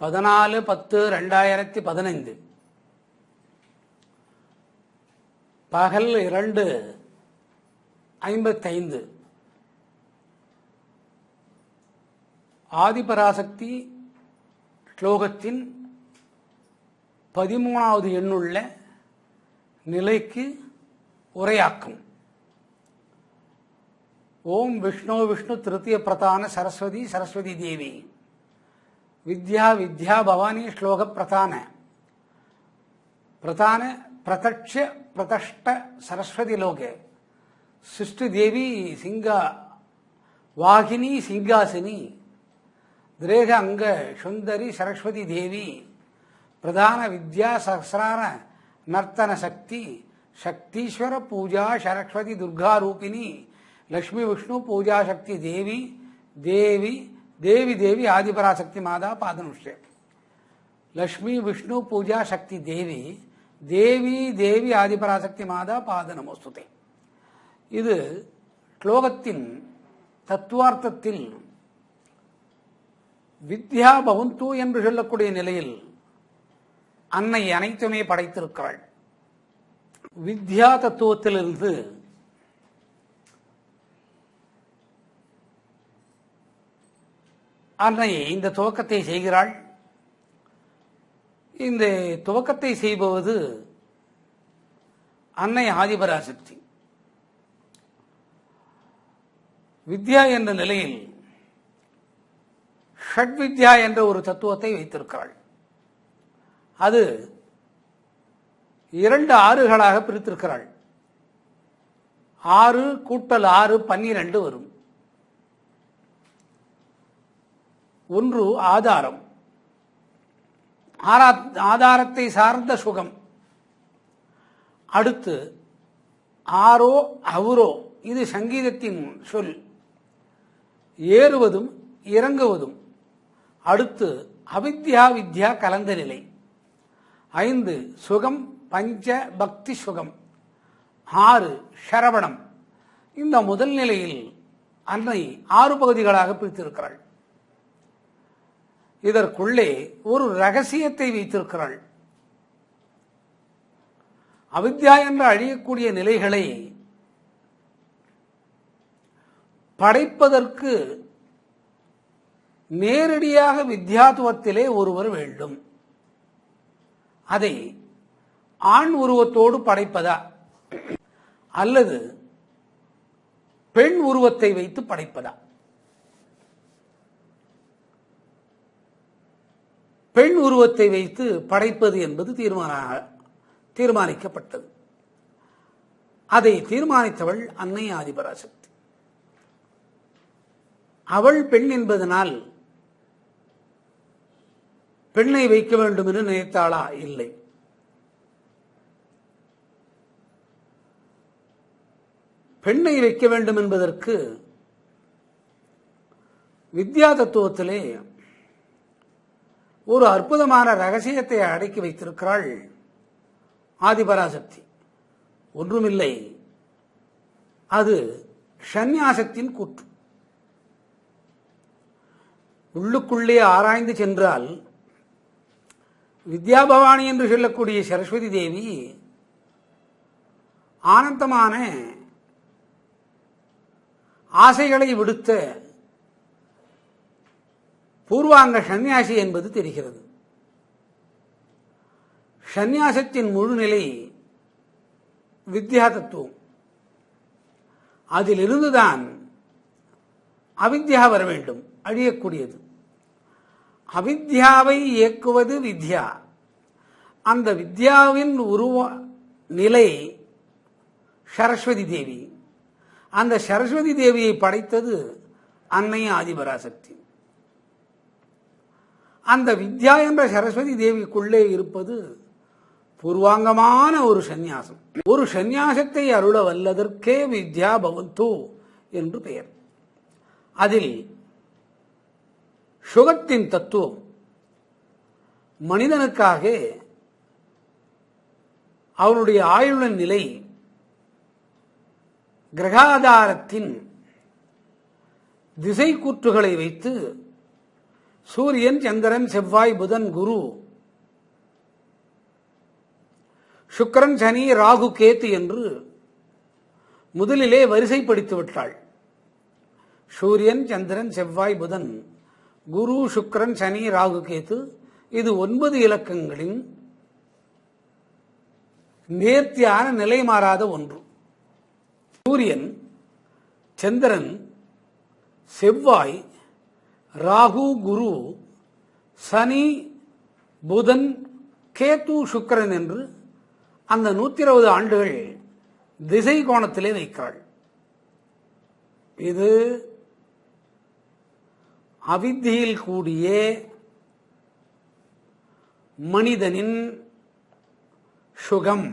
14/10/2015 பகல் 2:55 ஆதிபராசக்தி ஸ்லோகத்தின் 13வது எண்ணுள்ள நிலைக்கு உரையாக்கும். ஓம் விஷ்ணு விஷ்ணு திருத்திய பிரதான சரஸ்வதி சரஸ்வதி தேவி வித்யா வித்யா பவானி ஸ்லோக பிரதான பிரதட்ச பிரதஷ்ட சரஸ்வதி லோகே சிருஷ்டி தேவி சிங்கா வாகினி சிங்காசினி திரேக அங்க சுந்தரி சரஸ்வதி தேவி பிரதான வித்யா சஹஸ்ரார நர்த்தன சக்தி சக்தீஸ்வர பூஜா சரஸ்வதி துர்கா ரூபிணி லக்ஷ்மி விஷ்ணு பூஜா சக்தி தேவி தேவி தேவி தேவி ஆதிபராசக்தி மாதா பாதனுஷ்ய லக்ஷ்மி விஷ்ணு பூஜா சக்தி தேவி தேவி தேவி ஆதிபராசக்தி மாதா பாத நமோஸ்துதே. இது ஸ்லோகத்தின் தத்துவார்த்தத்தில் வித்யா பவந்து என்று சொல்லக்கூடிய நிலையில் அன்னை அனைத்துமே படைத்திருக்கிறாள். வித்யா தத்துவத்திலிருந்து அன்னை இந்த துவக்கத்தை செய்கிறாள். இந்த துவக்கத்தை செய்பவது அன்னை ஆதிபராசக்தி. வித்யா என்ற நிலையில் ஷட்வித்யா என்ற ஒரு தத்துவத்தை வைத்திருக்கிறாள். அது 2 ஆறுகளாக பிரித்திருக்கிறாள். 6 கூட்டல் 6 12 வரும். ஒன்று ஆதாரம், ஆதாரத்தை சார்ந்த சுகம். அடுத்து ஆரோ அவுரோ, இது சங்கீதத்தின் சொல், ஏறுவதும் இறங்குவதும். அடுத்து அவித்யா வித்யா கலந்த நிலை. 5 சுகம், பஞ்ச பக்தி சுகம். 6 சரவணம். இந்த முதல் நிலையில் அன்னை 6 பகுதிகளாக பிரித்திருக்கிறாள். இதற்குள்ளே ஒரு ரகசியத்தை வைத்திருக்கிறாள். அவித்யா என்று அழியக்கூடிய நிலைகளை படைப்பதற்கு நேரடியாக வித்யாத்துவத்திலே ஒருவர் வேண்டும். அதை ஆண் உருவத்தோடு படைப்பதா அல்லது பெண் உருவத்தை வைத்து படைப்பதா? பெண் உருவத்தை வைத்து படைப்பது என்பது தீர்மானிக்கப்பட்டது. அதை தீர்மானித்தவள் அன்னை ஆதிபராசக்தி. அவள் பெண் என்பதனால் பெண்ணை வைக்க வேண்டும் என்று நினைத்தாளா? இல்லை. பெண்ணை வைக்க வேண்டும் என்பதற்கு வித்யா தத்துவத்திலே ஒரு அற்புதமான ரகசியத்தை அடக்கி வைத்திருக்கிறாள் ஆதிபராசக்தி. ஒன்றுமில்லை, அது சந்நியாசத்தின் கூற்று. உள்ளுக்குள்ளே ஆராய்ந்து சென்றால் வித்யாபவானி என்று சொல்லக்கூடிய சரஸ்வதி தேவி ஆனந்தமான ஆசைகளை விடுத்த பூர்வாங்க சந்நியாசி என்பது தெரிகிறது. சந்நியாசத்தின் முழுநிலை வித்யா தத்துவம். அதிலிருந்துதான் அவித்யா வர வேண்டும், அழியக்கூடியது. அவித்யாவை இயக்குவது வித்யா. அந்த வித்யாவின் உருவ நிலை சரஸ்வதி தேவி. அந்த சரஸ்வதி தேவியை படைத்தது அன்னை ஆதிபராசக்தி. அந்த வித்யா என்ற சரஸ்வதி தேவிக்குள்ளே இருப்பது பூர்வாங்கமான ஒரு சந்நியாசம். ஒரு சந்நியாசத்தை அருள வல்லதற்கே வித்யா பவந்து என்று பெயர். அதில் சுகத்தின் தத்துவம் மனிதனுக்காக அவனுடைய ஆயுளின் நிலை கிரகாதாரத்தின் திசை கூற்றுகளை வைத்து சூரியன், சந்திரன், செவ்வாய், புதன், குரு, சுக்கிரன், சனி, ராகு, கேத்து என்று முதலிலே வரிசைப்படுத்தி விட்டாள். சூரியன், சந்திரன், செவ்வாய், புதன், குரு, சுக்கிரன், சனி, ராகு, கேத்து. இது 9 இலக்கங்களின் நேர்த்தியான நிலை மாறாத ஒன்று. சூரியன், சந்திரன், செவ்வாய், ராகு, குரு, சனி, புதன், கேத்து, சுக்கிரன் என்று அந்த 120 ஆண்டுகள் திசை கோணத்திலே வைக்கிறாள். இது அவித்தியில் கூடிய மனிதனின் சுகம்.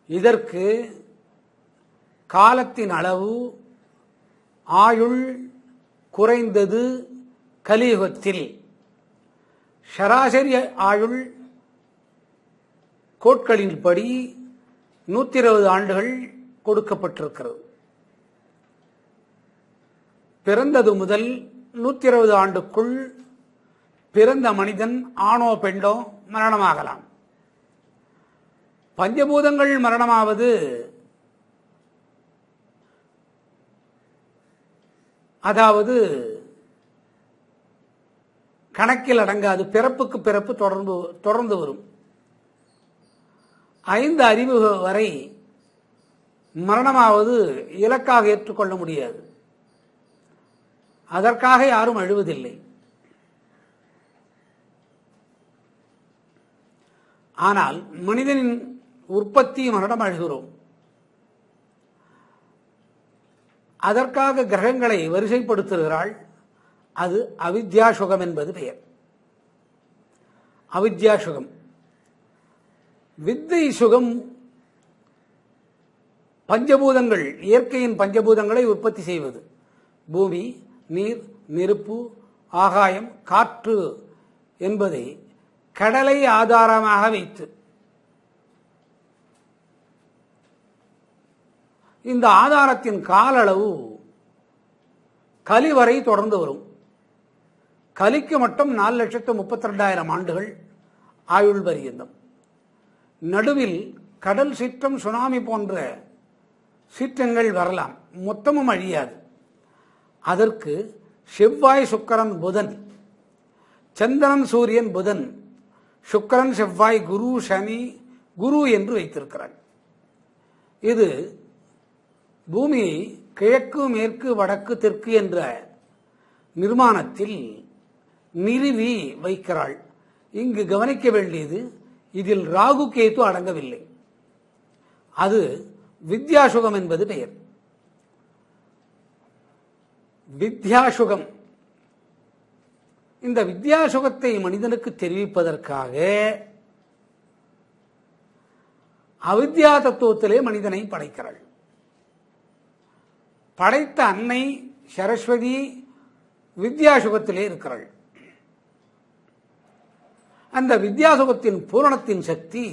இதற்கு காலத்தின் அளவு, ஆயுள் குறைந்தது கலியுகத்தில். சராசரி ஆயுள் கோட்களின்படி 120 ஆண்டுகள் கொடுக்கப்பட்டிருக்கிறது. பிறந்தது முதல் 120 ஆண்டுக்குள் பிறந்த மனிதன் ஆணோ பெண்டோ மரணமாகலாம். பஞ்சபூதங்கள் மரணமாவது அதாவது கணக்கில் அடங்காது. பிறப்புக்கு பிறப்பு தொடர்ந்து வரும். 5 அறிவு வரை மரணமாவது இலக்காக ஏற்றுக்கொள்ள முடியாது. அதற்காக யாரும் அழுவதில்லை. ஆனால் மனிதனின் உற்பத்தி மரணம் அழுகிறோம். அதற்காக கிரகங்களை வரிசைப்படுத்துகிறாள். அது அவித்யா சுகம் என்பது பெயர். அவித்யா சுகம். வித்தை சுகம் பஞ்சபூதங்கள், இயற்கையின் பஞ்சபூதங்களை உற்பத்தி செய்வது. பூமி, நீர், நெருப்பு, ஆகாயம், காற்று என்பதை கடலை ஆதாரமாக வைத்து இந்த ஆதாரத்தின் கால அளவு கலி வரை தொடர்ந்து வரும். கலிக்கு மட்டும் 4,32,000 ஆண்டுகள் ஆயுள் பரியந்தம். நடுவில் கடல் சீற்றம், சுனாமி போன்ற சீற்றங்கள் வரலாம். மொத்தமும் அழியாது. அதற்கு செவ்வாய், சுக்கிரன், புதன், சந்திரன், சூரியன், புதன், சுக்கிரன், செவ்வாய், குரு, சனி, குரு என்று வைத்திருக்கிறார். இது பூமியை கிழக்கு, மேற்கு, வடக்கு, தெற்கு என்ற நிர்மாணத்தில் நிறுவி வைக்கிறாள். இங்கு கவனிக்க வேண்டியது, இதில் ராகு, கேது அடங்கவில்லை. அது வித்யாசுகம் என்பது பெயர். வித்யாசுகம். இந்த வித்யாசுகத்தை மனிதனுக்கு தெரிவிப்பதற்காக அவித்யா தத்துவத்திலே மனிதனை படைக்கிறாள். படைத்த அன்னை சரஸ்வதி வித்யாசுகத்திலே இருக்கிறாள். அந்த வித்யாசுகத்தின் பூரணத்தின் சக்தி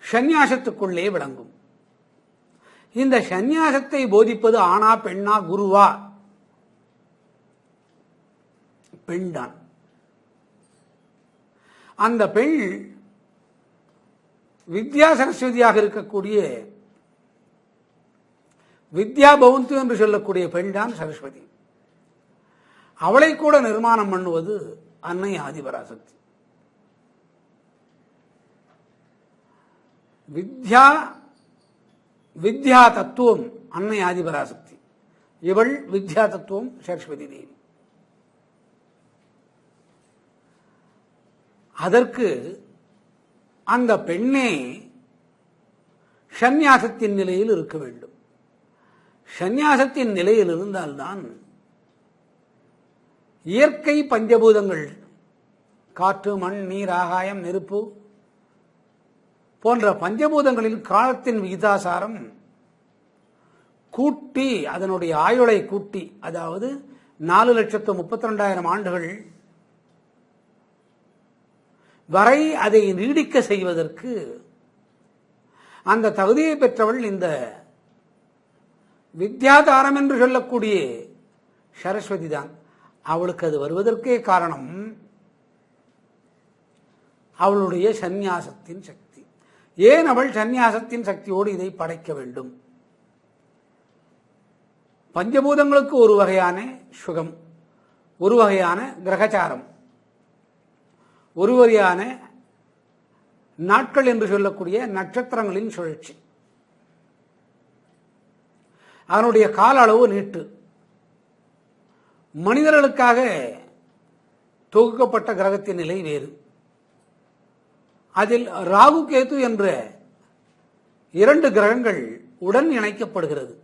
சந்நியாசத்துக்குள்ளே விளங்கும். இந்த சந்நியாசத்தை போதிப்பது ஆணா, பெண்ணா, குருவா? பெண்தான். அந்த பெண் வித்யா சரஸ்வதியாக இருக்கக்கூடிய வித்யா பவந்து என்று சொல்லக்கூடிய பெண் தான் சரஸ்வதி. அவளை கூட நிர்மாணம் பண்ணுவது அன்னை ஆதிபராசக்தி. வித்யா தத்துவம் அன்னை ஆதிபராசக்தி. இவள் வித்யா தத்துவம் சரஸ்வதி தேவி. அதற்கு அந்த பெண்ணே சந்நியாசத்தின் நிலையில் இருக்க வேண்டும். சந்நியாசத்தின் நிலையில் இருந்தால்தான் இயற்கை பஞ்சபூதங்கள், காற்று, மண், நீர், ஆகாயம், நெருப்பு போன்ற பஞ்சபூதங்களில் காலத்தின் விகிதாசாரம் கூட்டி, அதனுடைய ஆயுளை கூட்டி, அதாவது 4,32,000 ஆண்டுகள் வரை அதை நீடிக்க செய்வதற்கு அந்த தகுதியை பெற்றவள் இந்த வித்யாதாரம் என்று சொல்லக்கூடிய சரஸ்வதி தான். அவளுக்கு அது வருவதற்கே காரணம் அவளுடைய சந்நியாசத்தின் சக்தி. ஏன் அவள் சந்நியாசத்தின் சக்தியோடு இதை படைக்க வேண்டும்? பஞ்சபூதங்களுக்கு ஒரு வகையான சுகம், ஒரு வகையான கிரகச்சாரம், ஒரு வகையான நாட்கள் என்று சொல்லக்கூடிய நட்சத்திரங்களின் சுழற்சி, அதனுடைய கால அளவு நீட்டு. மனிதர்களுக்காக தொகுக்கப்பட்ட கிரகத்தின் நிலை வேறு. அதில் ராகு கேது என்ற 2 கிரகங்கள் உடன் இணைக்கப்படுகிறது.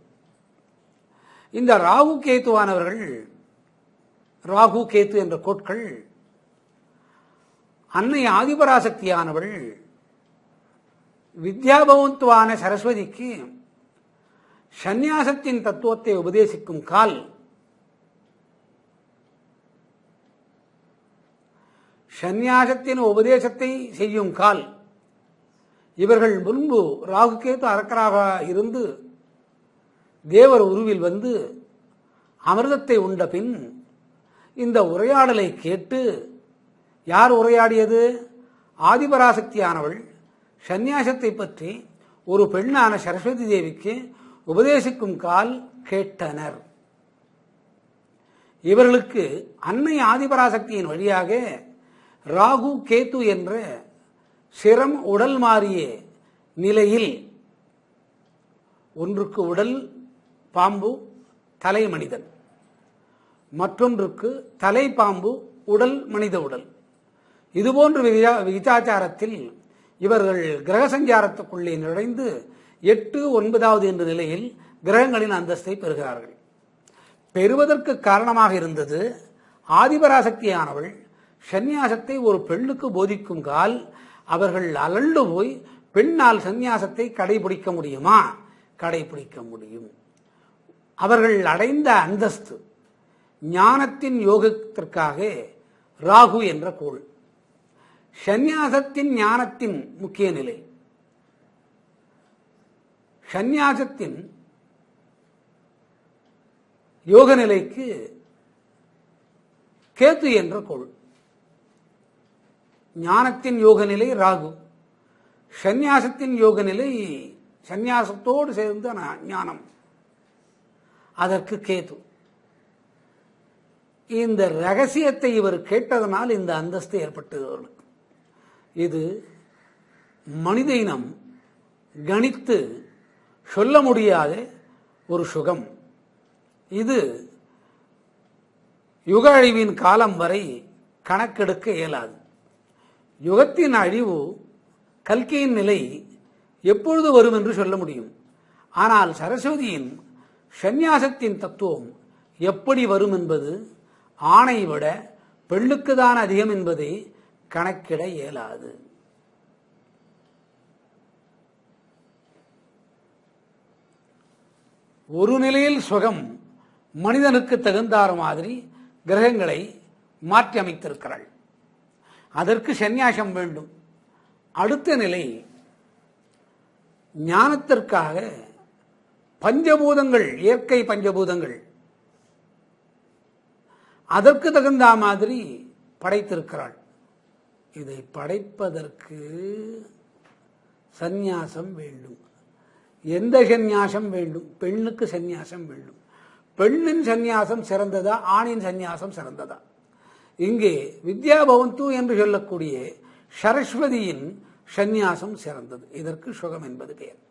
இந்த ராகு கேத்துவானவர்கள், ராகு கேத்து என்ற கோட்கள், அன்னை ஆதிபராசக்தியானவள் வித்யாபவத்துவான சரஸ்வதிக்கு சந்நியாசத்தின் தத்துவத்தை உபதேசிக்கும் கால், சந்நியாசத்தின் உபதேசத்தை செய்யும் கால், இவர்கள் முன்பு ராகுகேது அரக்கராக இருந்து தேவர் உருவில் வந்து அமிர்தத்தை உண்ட பின் இந்த உரையாடலை கேட்டு, யார் உரையாடியது? ஆதிபராசக்தியானவள் சந்நியாசத்தை பற்றி ஒரு பெண்ணான சரஸ்வதி தேவிக்கு உபதேசிக்கும் கால் கேட்டனர். இவர்களுக்கு அன்னை ஆதிபராசக்தியின் வழியாக ராகு கேத்து என்ற சிரம் உடல் மாறிய நிலையில், ஒன்றுக்கு உடல் பாம்பு தலை மனிதன், மற்றொன்றுக்கு தலை பாம்பு உடல் மனித உடல், இதுபோன்ற விகிதாச்சாரத்தில் இவர்கள் கிரக சஞ்சாரத்துக்குள்ளே நுழைந்து 8, 9வது என்ற நிலையில் கிரகங்களின் அந்தஸ்தை பெறுகிறார்கள். பெறுவதற்கு காரணமாக இருந்தது ஆதிபராசக்தியானவள் சந்நியாசத்தை ஒரு பெண்ணுக்கு போதிக்கும் கால் அவர்கள் அலண்டு போய் பெண்ணால் சந்நியாசத்தை கடைபிடிக்க முடியுமா? கடைபிடிக்க முடியும். அவர்கள் அடைந்த அந்தஸ்து ஞானத்தின் யோகத்திற்காக ராகு என்ற கோள், சந்நியாசத்தின் ஞானத்தின் முக்கிய நிலை, சந்நியாசத்தின் யோக நிலைக்கு கேத்து என்ற கோள். ஞானத்தின் யோக நிலை ராகு, சந்நியாசத்தின் யோக நிலை சந்நியாசத்தோடு சேர்ந்த ஞானம், அதற்கு கேது. இந்த ரகசியத்தை இவர் கேட்டதனால் இந்த அந்தஸ்து ஏற்பட்டது. இது மனித இனம் கணித்து சொல்ல முடியாத ஒரு சுகம். இது யுக அழிவின் காலம் வரை கணக்கெடுக்க இயலாது. யுகத்தின் அழிவு, கல்கியின் நிலை எப்பொழுது வரும் என்று சொல்ல முடியும். ஆனால் சரஸ்வதியின் சந்நியாசத்தின் தத்துவம் எப்படி வரும் என்பது ஆணை விட பெண்ணுக்குதான் அதிகம் என்பதை கணக்கிட இயலாது. ஒரு நிலையில் சுகம் மனிதனுக்கு தகுந்தாறு மாதிரி கிரகங்களை மாற்றி அமைத்திருக்கிறாள். அதற்கு சந்நியாசம் வேண்டும். அடுத்த நிலை ஞானத்திற்காக பஞ்சபூதங்கள், இயற்கை பஞ்சபூதங்கள், அதற்கு தகுந்த மாதிரி படைத்திருக்கிறாள். இதை படைப்பதற்கு சந்நியாசம் வேண்டும். எந்த சந்நியாசம் வேண்டும்? பெண்ணுக்கு சந்நியாசம் வேண்டும். பெண்ணின் சந்நியாசம் சிறந்ததா, ஆணின் சந்நியாசம் சிறந்ததா? இங்கே வித்யாபவந்து என்று சொல்லக்கூடிய சரஸ்வதியின் சந்நியாசம் சிறந்தது. இதற்கு சுகம் என்பது பெயர்.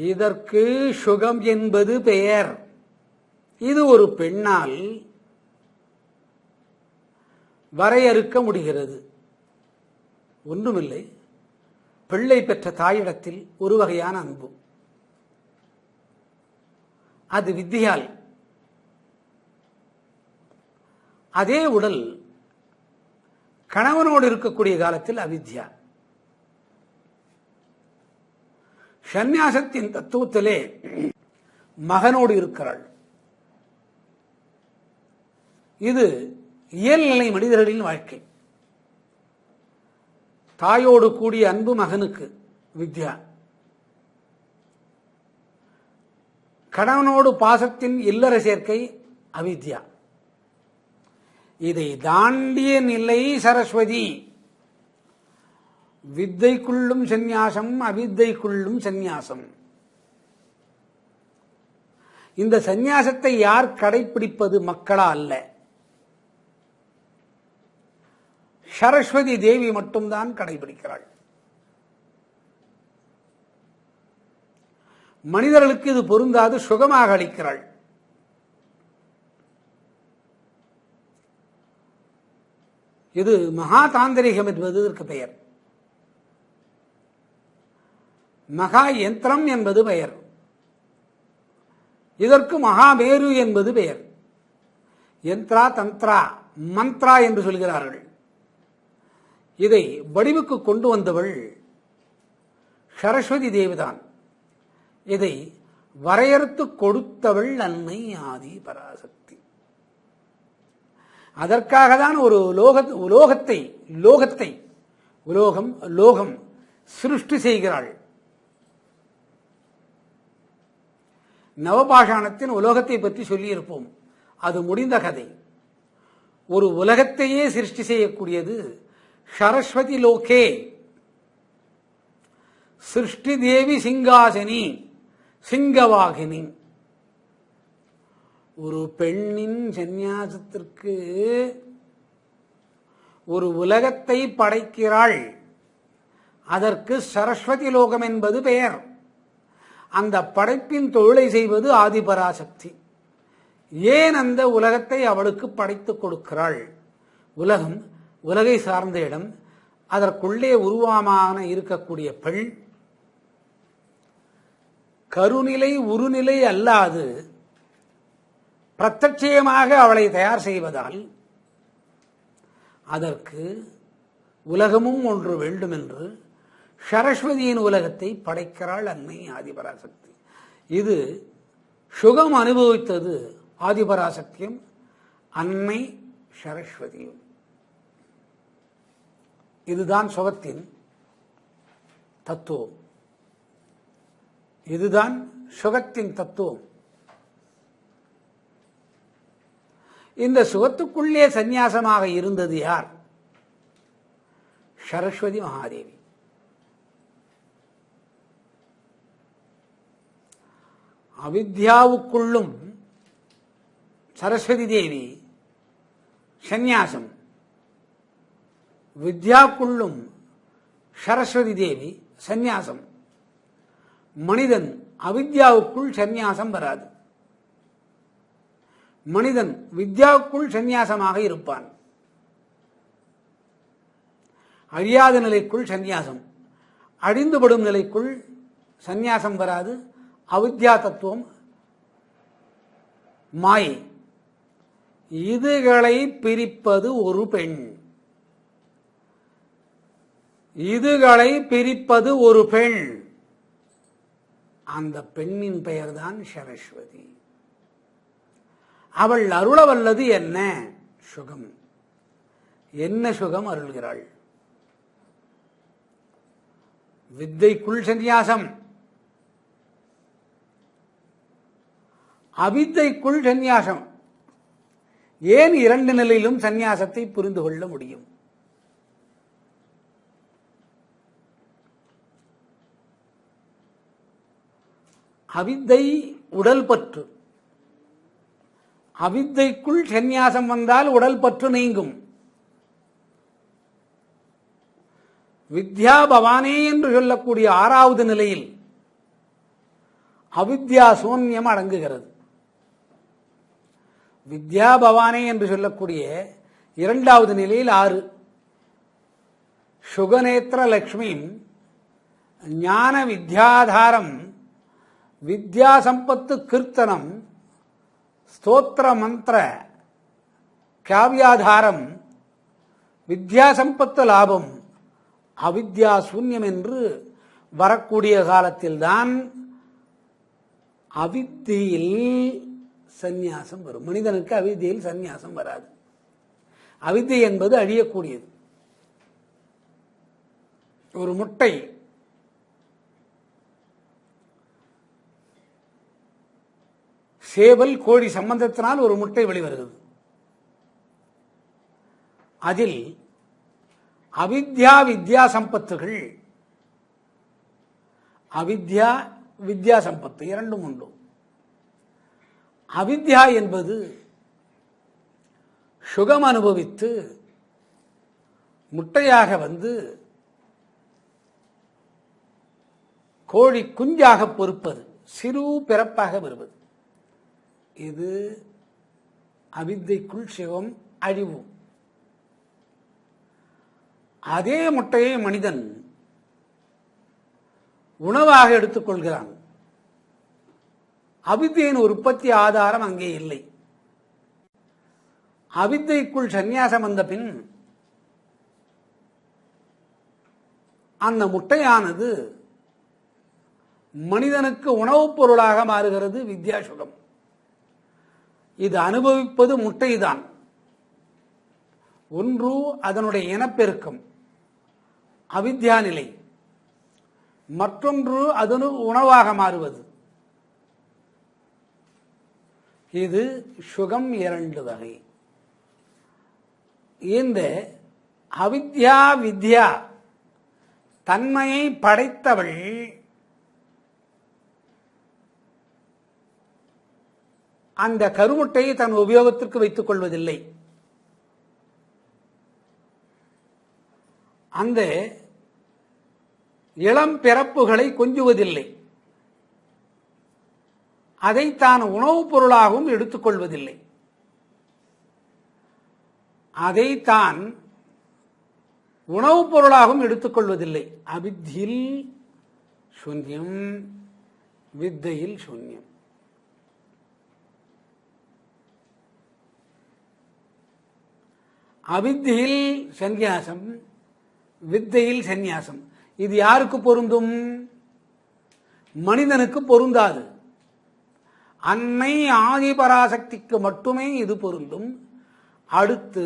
இதற்கு சுகம் என்பது பெயர். இது ஒரு பெண்ணால் வரையறுக்க முடிகிறது. ஒன்றுமில்லை, பிள்ளை பெற்ற தாயிடத்தில் ஒரு வகையான அன்பு, அது வித்தியால். அதே உடல் கணவனோடு இருக்கக்கூடிய காலத்தில் அவித்யா. சந்நியாசத்தின் தத்துவத்திலே மகனோடு இருக்கிறாள். இது இயல்நிலை மனிதர்களின் வாழ்க்கை. தாயோடு கூடிய அன்பு மகனுக்கு வித்யா, கணவனோடு பாசத்தின் இல்லற சேர்க்கை அவித்யா. இதை தாண்டிய நிலை சரஸ்வதி. வித்தைக்குள்ளும் சந்நியாசம், அவித்தைக்குள்ளும் சந்நியாசம். இந்த சந்நியாசத்தை யார் கடைபிடிப்பது? மக்களா அல்ல, சரஸ்வதி தேவி மட்டும்தான் கடைபிடிக்கிறாள். மனிதர்களுக்கு இது பொருந்தாது, சுகமாக அளிக்கிறாள். இது மகா தாந்திரிகம் என்பது இதற்கு பெயர். மகா யந்திரம் என்பது பெயர். இதற்கு மகாமேரு என்பது பெயர். யந்திரா, தந்திரா, மந்த்ரா என்று சொல்கிறார்கள். இதை வடிவுக்கு கொண்டு வந்தவள் சரஸ்வதி தேவிதான். இதை வரையறுத்து கொடுத்தவள் அன்னை ஆதி பராசக்தி. அதற்காக தான் ஒரு லோகம் சிருஷ்டி செய்கிறாள். நவபாஷாணத்தின் உலோகத்தை பற்றி சொல்லியிருப்போம், அது முடிந்த கதை. ஒரு உலகத்தையே சிருஷ்டி செய்யக்கூடியது சரஸ்வதி லோகே. சிருஷ்டி தேவி சிங்காசனி, சிங்கவாகினி. ஒரு பெண்ணின் சந்நியாசத்திற்கு ஒரு உலகத்தை படைக்கிறாள். அதற்கு சரஸ்வதி லோகம் என்பது பெயர். அந்த படைப்பின் தொழிலை செய்வது ஆதிபராசக்தி. ஏன் அந்த உலகத்தை அவளுக்கு படைத்துக் கொடுக்கிறாள்? உலகம் உலகை சார்ந்த இடம். அதற்குள்ளே உருவமான இருக்கக்கூடிய பெண் கருநிலை உருநிலை அல்லாது பிரத்யட்சமாக அவளை தயார் செய்வதால் அதற்கு உலகமும் ஒன்று வேண்டும் என்று சரஸ்வதியின் உலகத்தை படைக்கிறாள் அன்னை ஆதிபராசக்தி. இது சுகம் அனுபவித்தது ஆதிபராசக்தியும் அன்னை சரஸ்வதியும். இதுதான் சுகத்தின் தத்துவம். இதுதான் சுகத்தின் தத்துவம். இந்த சுகத்துக்குள்ளே சந்நியாசமாக இருந்தது யார்? சரஸ்வதி மகாதேவி. அவித்யாவுக்குள்ளும் சரஸ்வதி தேவி சந்நியாசம், வித்யாக்குள்ளும் சரஸ்வதி தேவி சந்நியாசம். மனிதன் அவித்யாவுக்குள் சந்நியாசம் வராது. மனிதன் வித்யாவுக்குள் சந்நியாசமாக இருப்பான். அழியாத நிலைக்குள் சந்நியாசம், அழிந்துபடும் நிலைக்குள் சந்நியாசம் வராது. அவித்யா தத்துவம், மாயை. இதுகளை பிரிப்பது ஒரு பெண். இதுகளை பிரிப்பது ஒரு பெண். அந்த பெண்ணின் பெயர்தான் சரஸ்வதி. அவள் அருளவல்லது என்ன? சுகம். என்ன சுகம் அருள்கிறாள்? வித்தைக்குள் சந்நியாசம், அவித்தைக்குள் சந்நியாசம். ஏன் இரண்டு நிலையிலும் சந்நியாசத்தை புரிந்து கொள்ள முடியும்? அவித்தை உடல் பற்று. அவித்தைக்குள் சந்நியாசம் வந்தால் உடல் பற்று நீங்கும். வித்யா பவானே என்று சொல்லக்கூடிய ஆறாவது நிலையில் அவித்யா சூன்யம் அடங்குகிறது. வித்யா பவானே என்று சொல்லக்கூடிய இரண்டாவது நிலையில் 6 சுகநேத்திர லட்சுமி ஞான வித்யாதாரம் வித்யா சம்பத்து கீர்த்தனம் ஸ்தோத்திர மந்திர காவியாதாரம் வித்யா சம்பத்து லாபம் அவித்யா சூன்யம் என்று வரக்கூடிய காலத்தில்தான் அவித்தியில் சந்நியாசம் வரும். மனிதனுக்கு அவித்தியில் சந்நியாசம் வராது. அவித்தை என்பது அழியக்கூடியது. ஒரு முட்டை சேவல் கோழி சம்பந்தத்தினால் ஒரு முட்டை வெளிவருகிறது. அதில் அவித்யா வித்யா சம்பத்துகள், அவித்யா வித்யா சம்பத்து இரண்டும் உண்டு. அவித்யா என்பது சுகம் அனுபவித்து முட்டையாக வந்து கோழி குஞ்சாக பொறுப்பது, சிறு பிறப்பாக வருவது. இது அவித்தைக்குள் சிவம் அழிவு. அதே முட்டையை மனிதன் உணவாக எடுத்துக்கொள்கிறான். அவித்தையின் உற்பத்தி ஆதாரம் அங்கே இல்லை. அவித்தைக்குள் சந்நியாசம் வந்த பின் அந்த முட்டையானது மனிதனுக்கு உணவுப் பொருளாக மாறுகிறது. வித்யாசுகம். இது அனுபவிப்பது முட்டைதான். ஒன்று அதனுடைய இனப்பெருக்கம், அவித்யா நிலை. மற்றொன்று அது உணவாக மாறுவது. இது சுகம் இரண்டு வகை. இந்த அவித்யா வித்யா தன்மையை படைத்தவள் அந்த கருமுட்டையை தன் உபயோகத்திற்கு வைத்துக் கொள்வதில்லை. அந்த இளம் பிறப்புகளை கொஞ்சுவதில்லை. அதை தான் உணவுப் பொருளாகவும் எடுத்துக்கொள்வதில்லை. அதை தான் உணவுப் பொருளாகவும் எடுத்துக்கொள்வதில்லை. அவித்தியில் சூன்யம், வித்தையில் சூன்யம். அவித்தியில் சந்நியாசம், வித்தையில் சந்நியாசம். இது யாருக்கு பொருந்தும்? மனிதனுக்கு பொருந்தாது. அன்னை ஆதிபராசக்திக்கு மட்டுமே இது பொருந்தும். அடுத்து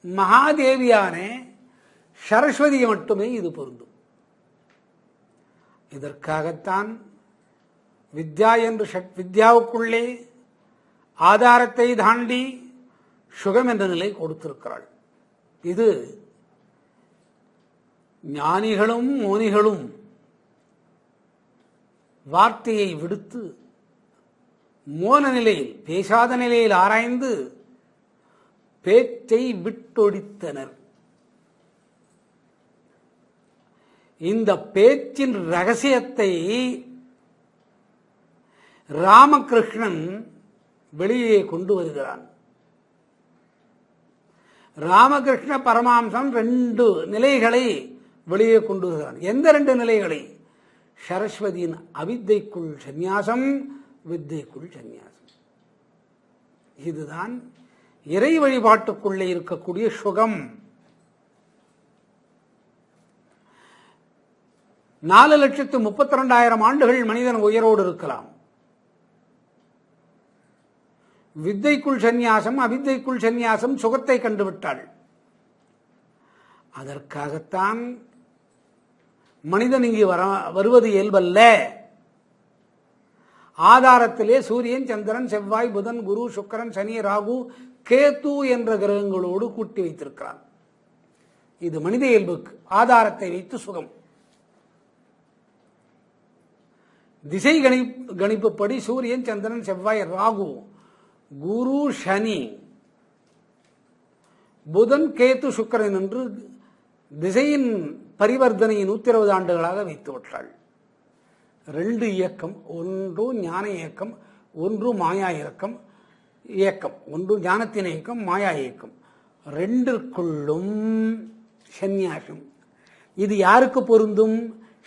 மகாதேவியான சரஸ்வதியை மட்டுமே இது பொருந்தும். இதற்காகத்தான் வித்யா என்று வித்யாவுக்குள்ளே ஆதாரத்தை தாண்டி சுகம் என்ற நிலை கொடுத்திருக்கிறாள். இது ஞானிகளும் மோனிகளும் வார்த்தையை விடுத்து மோன நிலையில், பேசாத நிலையில் ஆராய்ந்து பேச்சை விட்டொழித்தனர். இந்த பேச்சின் ரகசியத்தை ராமகிருஷ்ணன் வெளியே கொண்டு வருகிறான். ராமகிருஷ்ண பரமாம்சம் ரெண்டு நிலைகளை வெளியே கொண்டு வருகிறான். எந்த ரெண்டு நிலைகளை? சரஸ்வதியின் அவித்தைக்குள் சந்நியாசம், வித்தைக்குள் சந்நியாசம். இதுதான் இறை வழிபாட்டுக்குள்ளே இருக்கக்கூடிய சுகம். 4,32,000 ஆண்டுகள் மனிதன் உயிரோடு இருக்கலாம். வித்தைக்குள் சந்நியாசம், அவித்தைக்குள் சந்நியாசம் சுகத்தை கண்டுவிட்டாள். அதற்காகத்தான் மனிதன் இங்கு வருவது இயல்பல்ல. ஆதாரத்திலே சூரியன், சந்திரன், செவ்வாய், புதன், குரு, சுக்கிரன், சனி, ராகு, கேது என்ற கிரகங்களோடு கூட்டி வைத்திருக்கிறான். இது மனித இயல்புக்கு ஆதாரத்தை வைத்து சுகம். திசை கணிப்புப்படி சூரியன், சந்திரன், செவ்வாய், ராகு, குரு, சனி, புதன், கேது, சுக்கிரன் என்று திசையின் பரிவர்த்தனையை 120 ஆண்டுகளாக வைத்து விட்டாள். 2 இயக்கம், ஒன்று ஞான இயக்கம், ஒன்று மாயா இயக்கம். ஒன்று ஞானத்தின் இயக்கம், மாயா இயக்கம். 2க்குள்ளும் சந்நியாசம். இது யாருக்கு பொருந்தும்?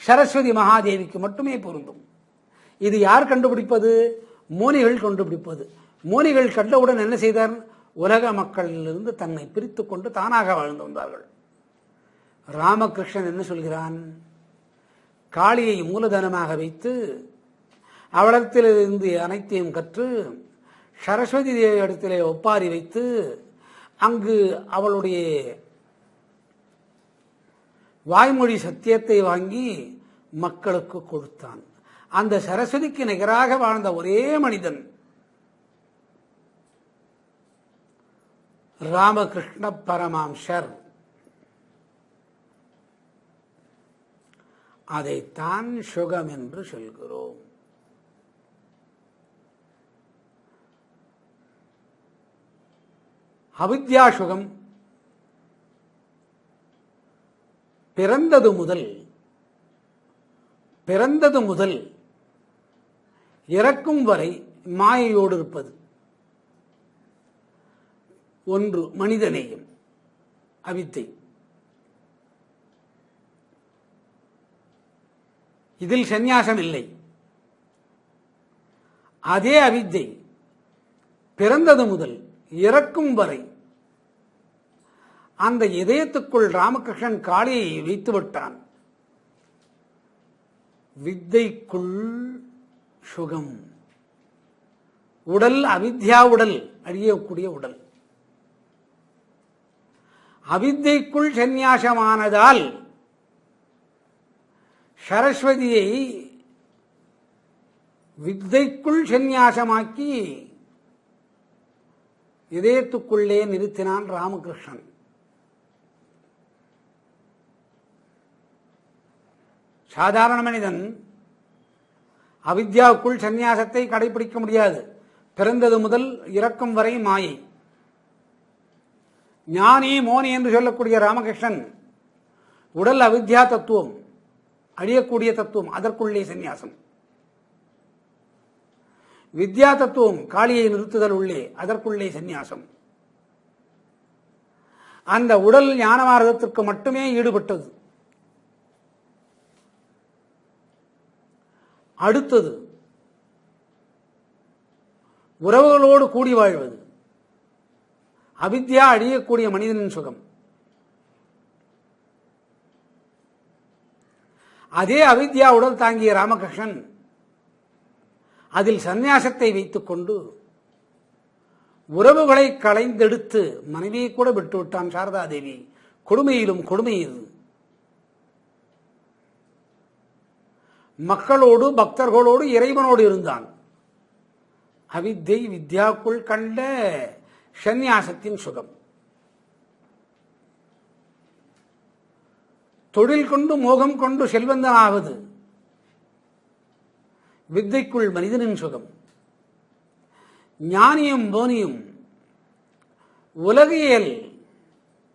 சரஸ்வதி மகாதேவிக்கு மட்டுமே பொருந்தும். இது யார் கண்டுபிடிப்பது? மோனிகள் கண்டுபிடிப்பது. மோனிகள் கண்டவுடன் என்ன செய்தார்? உலக மக்களிலிருந்து தன்னை பிரித்து கொண்டு தானாக வாழ்ந்து வந்தார்கள். ராமகிருஷ்ணன் என்ன சொல்கிறான்? காளியை மூலதனமாக வைத்து அவளிடத்திலிருந்து அனைத்தையும் கற்று சரஸ்வதி தேவி இடத்திலே ஒப்பாரி வைத்து அங்கு அவளுடைய வாய்மொழி சத்தியத்தை வாங்கி மக்களுக்கு கொடுத்தான். அந்த சரஸ்வதிக்கு நிகராக வாழ்ந்த ஒரே மனிதன் ராமகிருஷ்ண பரமாம்சர். அதைத்தான் சுகம் என்று சொல்கிறோம். அவித்யா சுகம் பிறந்தது முதல் இறக்கும் வரை மாயையோடு இருப்பது. ஒன்று மனிதநேயம், அவித்தை. இதில் சந்நியாசம் இல்லை. அதே அவித்தை பிறந்தது முதல் இறக்கும் வரை அந்த இதயத்துக்குள் ராமகிருஷ்ணன் காளியை வைத்து விட்டான். வித்தைக்குள் சுகம். உடல் அவித்யா உடல், அழியக்கூடிய உடல். அவித்தைக்குள் சந்நியாசமானதால் சரஸ்வதியை வித்தைக்குள் சந்நியாசமாக்கி இதயத்துக்குள்ளே நிறுத்தினான் ராமகிருஷ்ணன். சாதாரண மனிதன் அவித்யாவுக்குள் சந்நியாசத்தை கடைபிடிக்க முடியாது. பிறந்தது முதல் இறக்கும் வரை மாயை. ஞானி மோனி என்று சொல்லக்கூடிய ராமகிருஷ்ணன் உடல் அவித்யா தத்துவம், அழியக்கூடிய தத்துவம், அதற்குள்ளே சந்நியாசம். வித்யா தத்துவம், காளியை நிறுத்துதல் உள்ளே, அதற்குள்ளே சந்நியாசம். அந்த உடல் ஞான மார்க்கத்திற்கு மட்டுமே ஈடுபட்டது. அடுத்தது உறவுகளோடு கூடி வாழ்வது. அவித்யா அழியக்கூடிய மனிதனின் சுகம். அதே அவித்யா உடல் தாங்கிய ராமகிருஷ்ணன் அதில் சந்நியாசத்தை வைத்துக் கொண்டு உறவுகளை களைந்தெடுத்து மனைவியை கூட விட்டுவிட்டான். சாரதா தேவி கொடுமையிலும் கொடுமை இது. மக்களோடு, பக்தர்களோடு, இறைவனோடு இருந்தான். அவித்தை வித்யாக்குள் கண்ட சந்நியாசத்தின் சுகம். தொழில் கொண்டு மோகம் கொண்டு செல்வந்தனாவது வித்தைக்குள் மனிதனின் சுகம். ஞானியும் போனியும் உலகியல்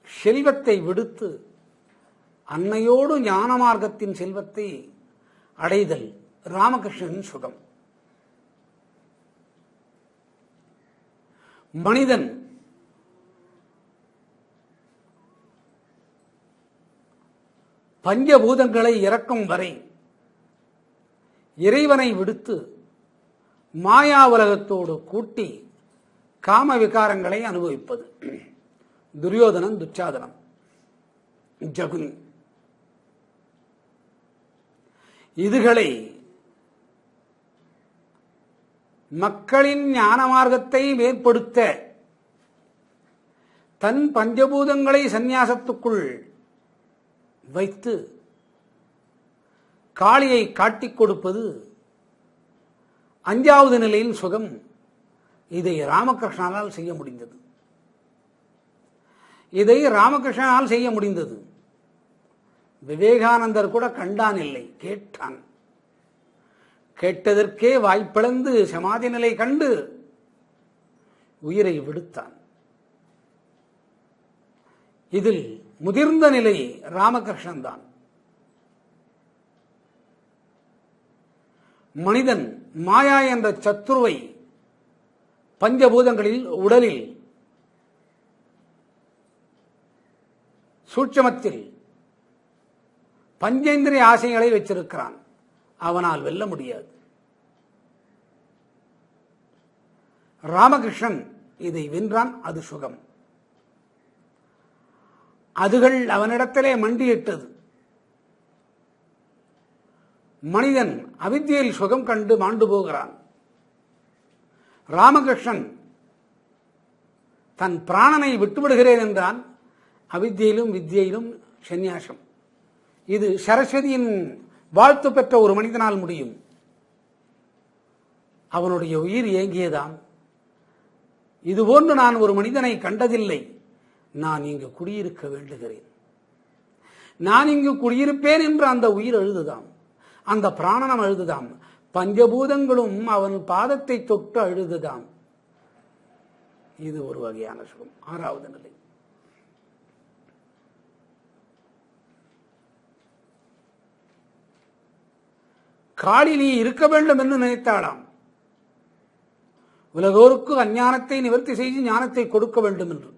செல்வத்தை விடுத்து அன்னையோடு ஞான மார்க்கத்தின் செல்வத்தை அடைதல் ராமகிருஷ்ணனின் சுகம். மனிதன் பஞ்சபூதங்களை இறக்கும் வரை இறைவனை விடுத்து மாயா உலகத்தோடு கூட்டி காம விகாரங்களை அனுபவிப்பது. துரியோதனன், துச்சாதனம், ஜகுனி இதுகளை மக்களின் ஞான மார்க்கத்தை மேற்படுத்த தன் பஞ்சபூதங்களை சந்நியாசத்துக்குள் வைத்து காளியை காட்டிக் கொடுப்பது அஞ்சாவது நிலையின் சுகம். இதை ராமகிருஷ்ணனால் செய்ய முடிந்தது. விவேகானந்தர் கூட கண்டான் இல்லை, கேட்டான். கேட்டதற்கே வாய்ப்பிழந்து சமாதி நிலை கண்டு உயிரை விடுத்தான். இதில் முதிர்ந்த நிலை ராமகிருஷ்ணன் தான். மனிதன் மாயா என்ற சத்துருவை பஞ்சபூதங்களில், உடலில், சூட்சமத்தில் பஞ்சேந்திரிய ஆசைகளை வச்சிருக்கிறான். அவனால் வெல்ல முடியாது. ராமகிருஷ்ணன் இதை வென்றான். அது சுகம். அதுகள் அவனிடத்திலே மண்டியிட்டது. மனிதன் அவித்தியில் சுகம் கண்டு மாண்டு போகிறான். ராமகிருஷ்ணன் தன் பிராணனை விட்டுவிடுகிறேன் என்றான். அவித்தியிலும் வித்தியிலும் சந்நியாசம். இது சரஸ்வதியின் வாழ்த்து பெற்ற ஒரு மனிதனால் முடியும். அவனுடைய உயிர் ஏங்கியதாம். இதுபோன்று நான் ஒரு மனிதனை கண்டதில்லை நான் இங்கு குடியிருக்க வேண்டுகிறேன். நான் இங்கு குடியிருப்பேன் என்று அந்த உயிர் அழுதுதாம், அந்த பிராணனம் அழுதுதாம், பஞ்சபூதங்களும் அவன் பாதத்தை தொட்டு அழுதுதாம். இது ஒரு வகையான சுகம். ஆறாவது நிலை. காளி நீ இருக்க வேண்டும் என்று நினைத்தாளாம். உலகோருக்கு அஞ்ஞானத்தை நிவர்த்தி செய்து ஞானத்தை கொடுக்க வேண்டும் என்று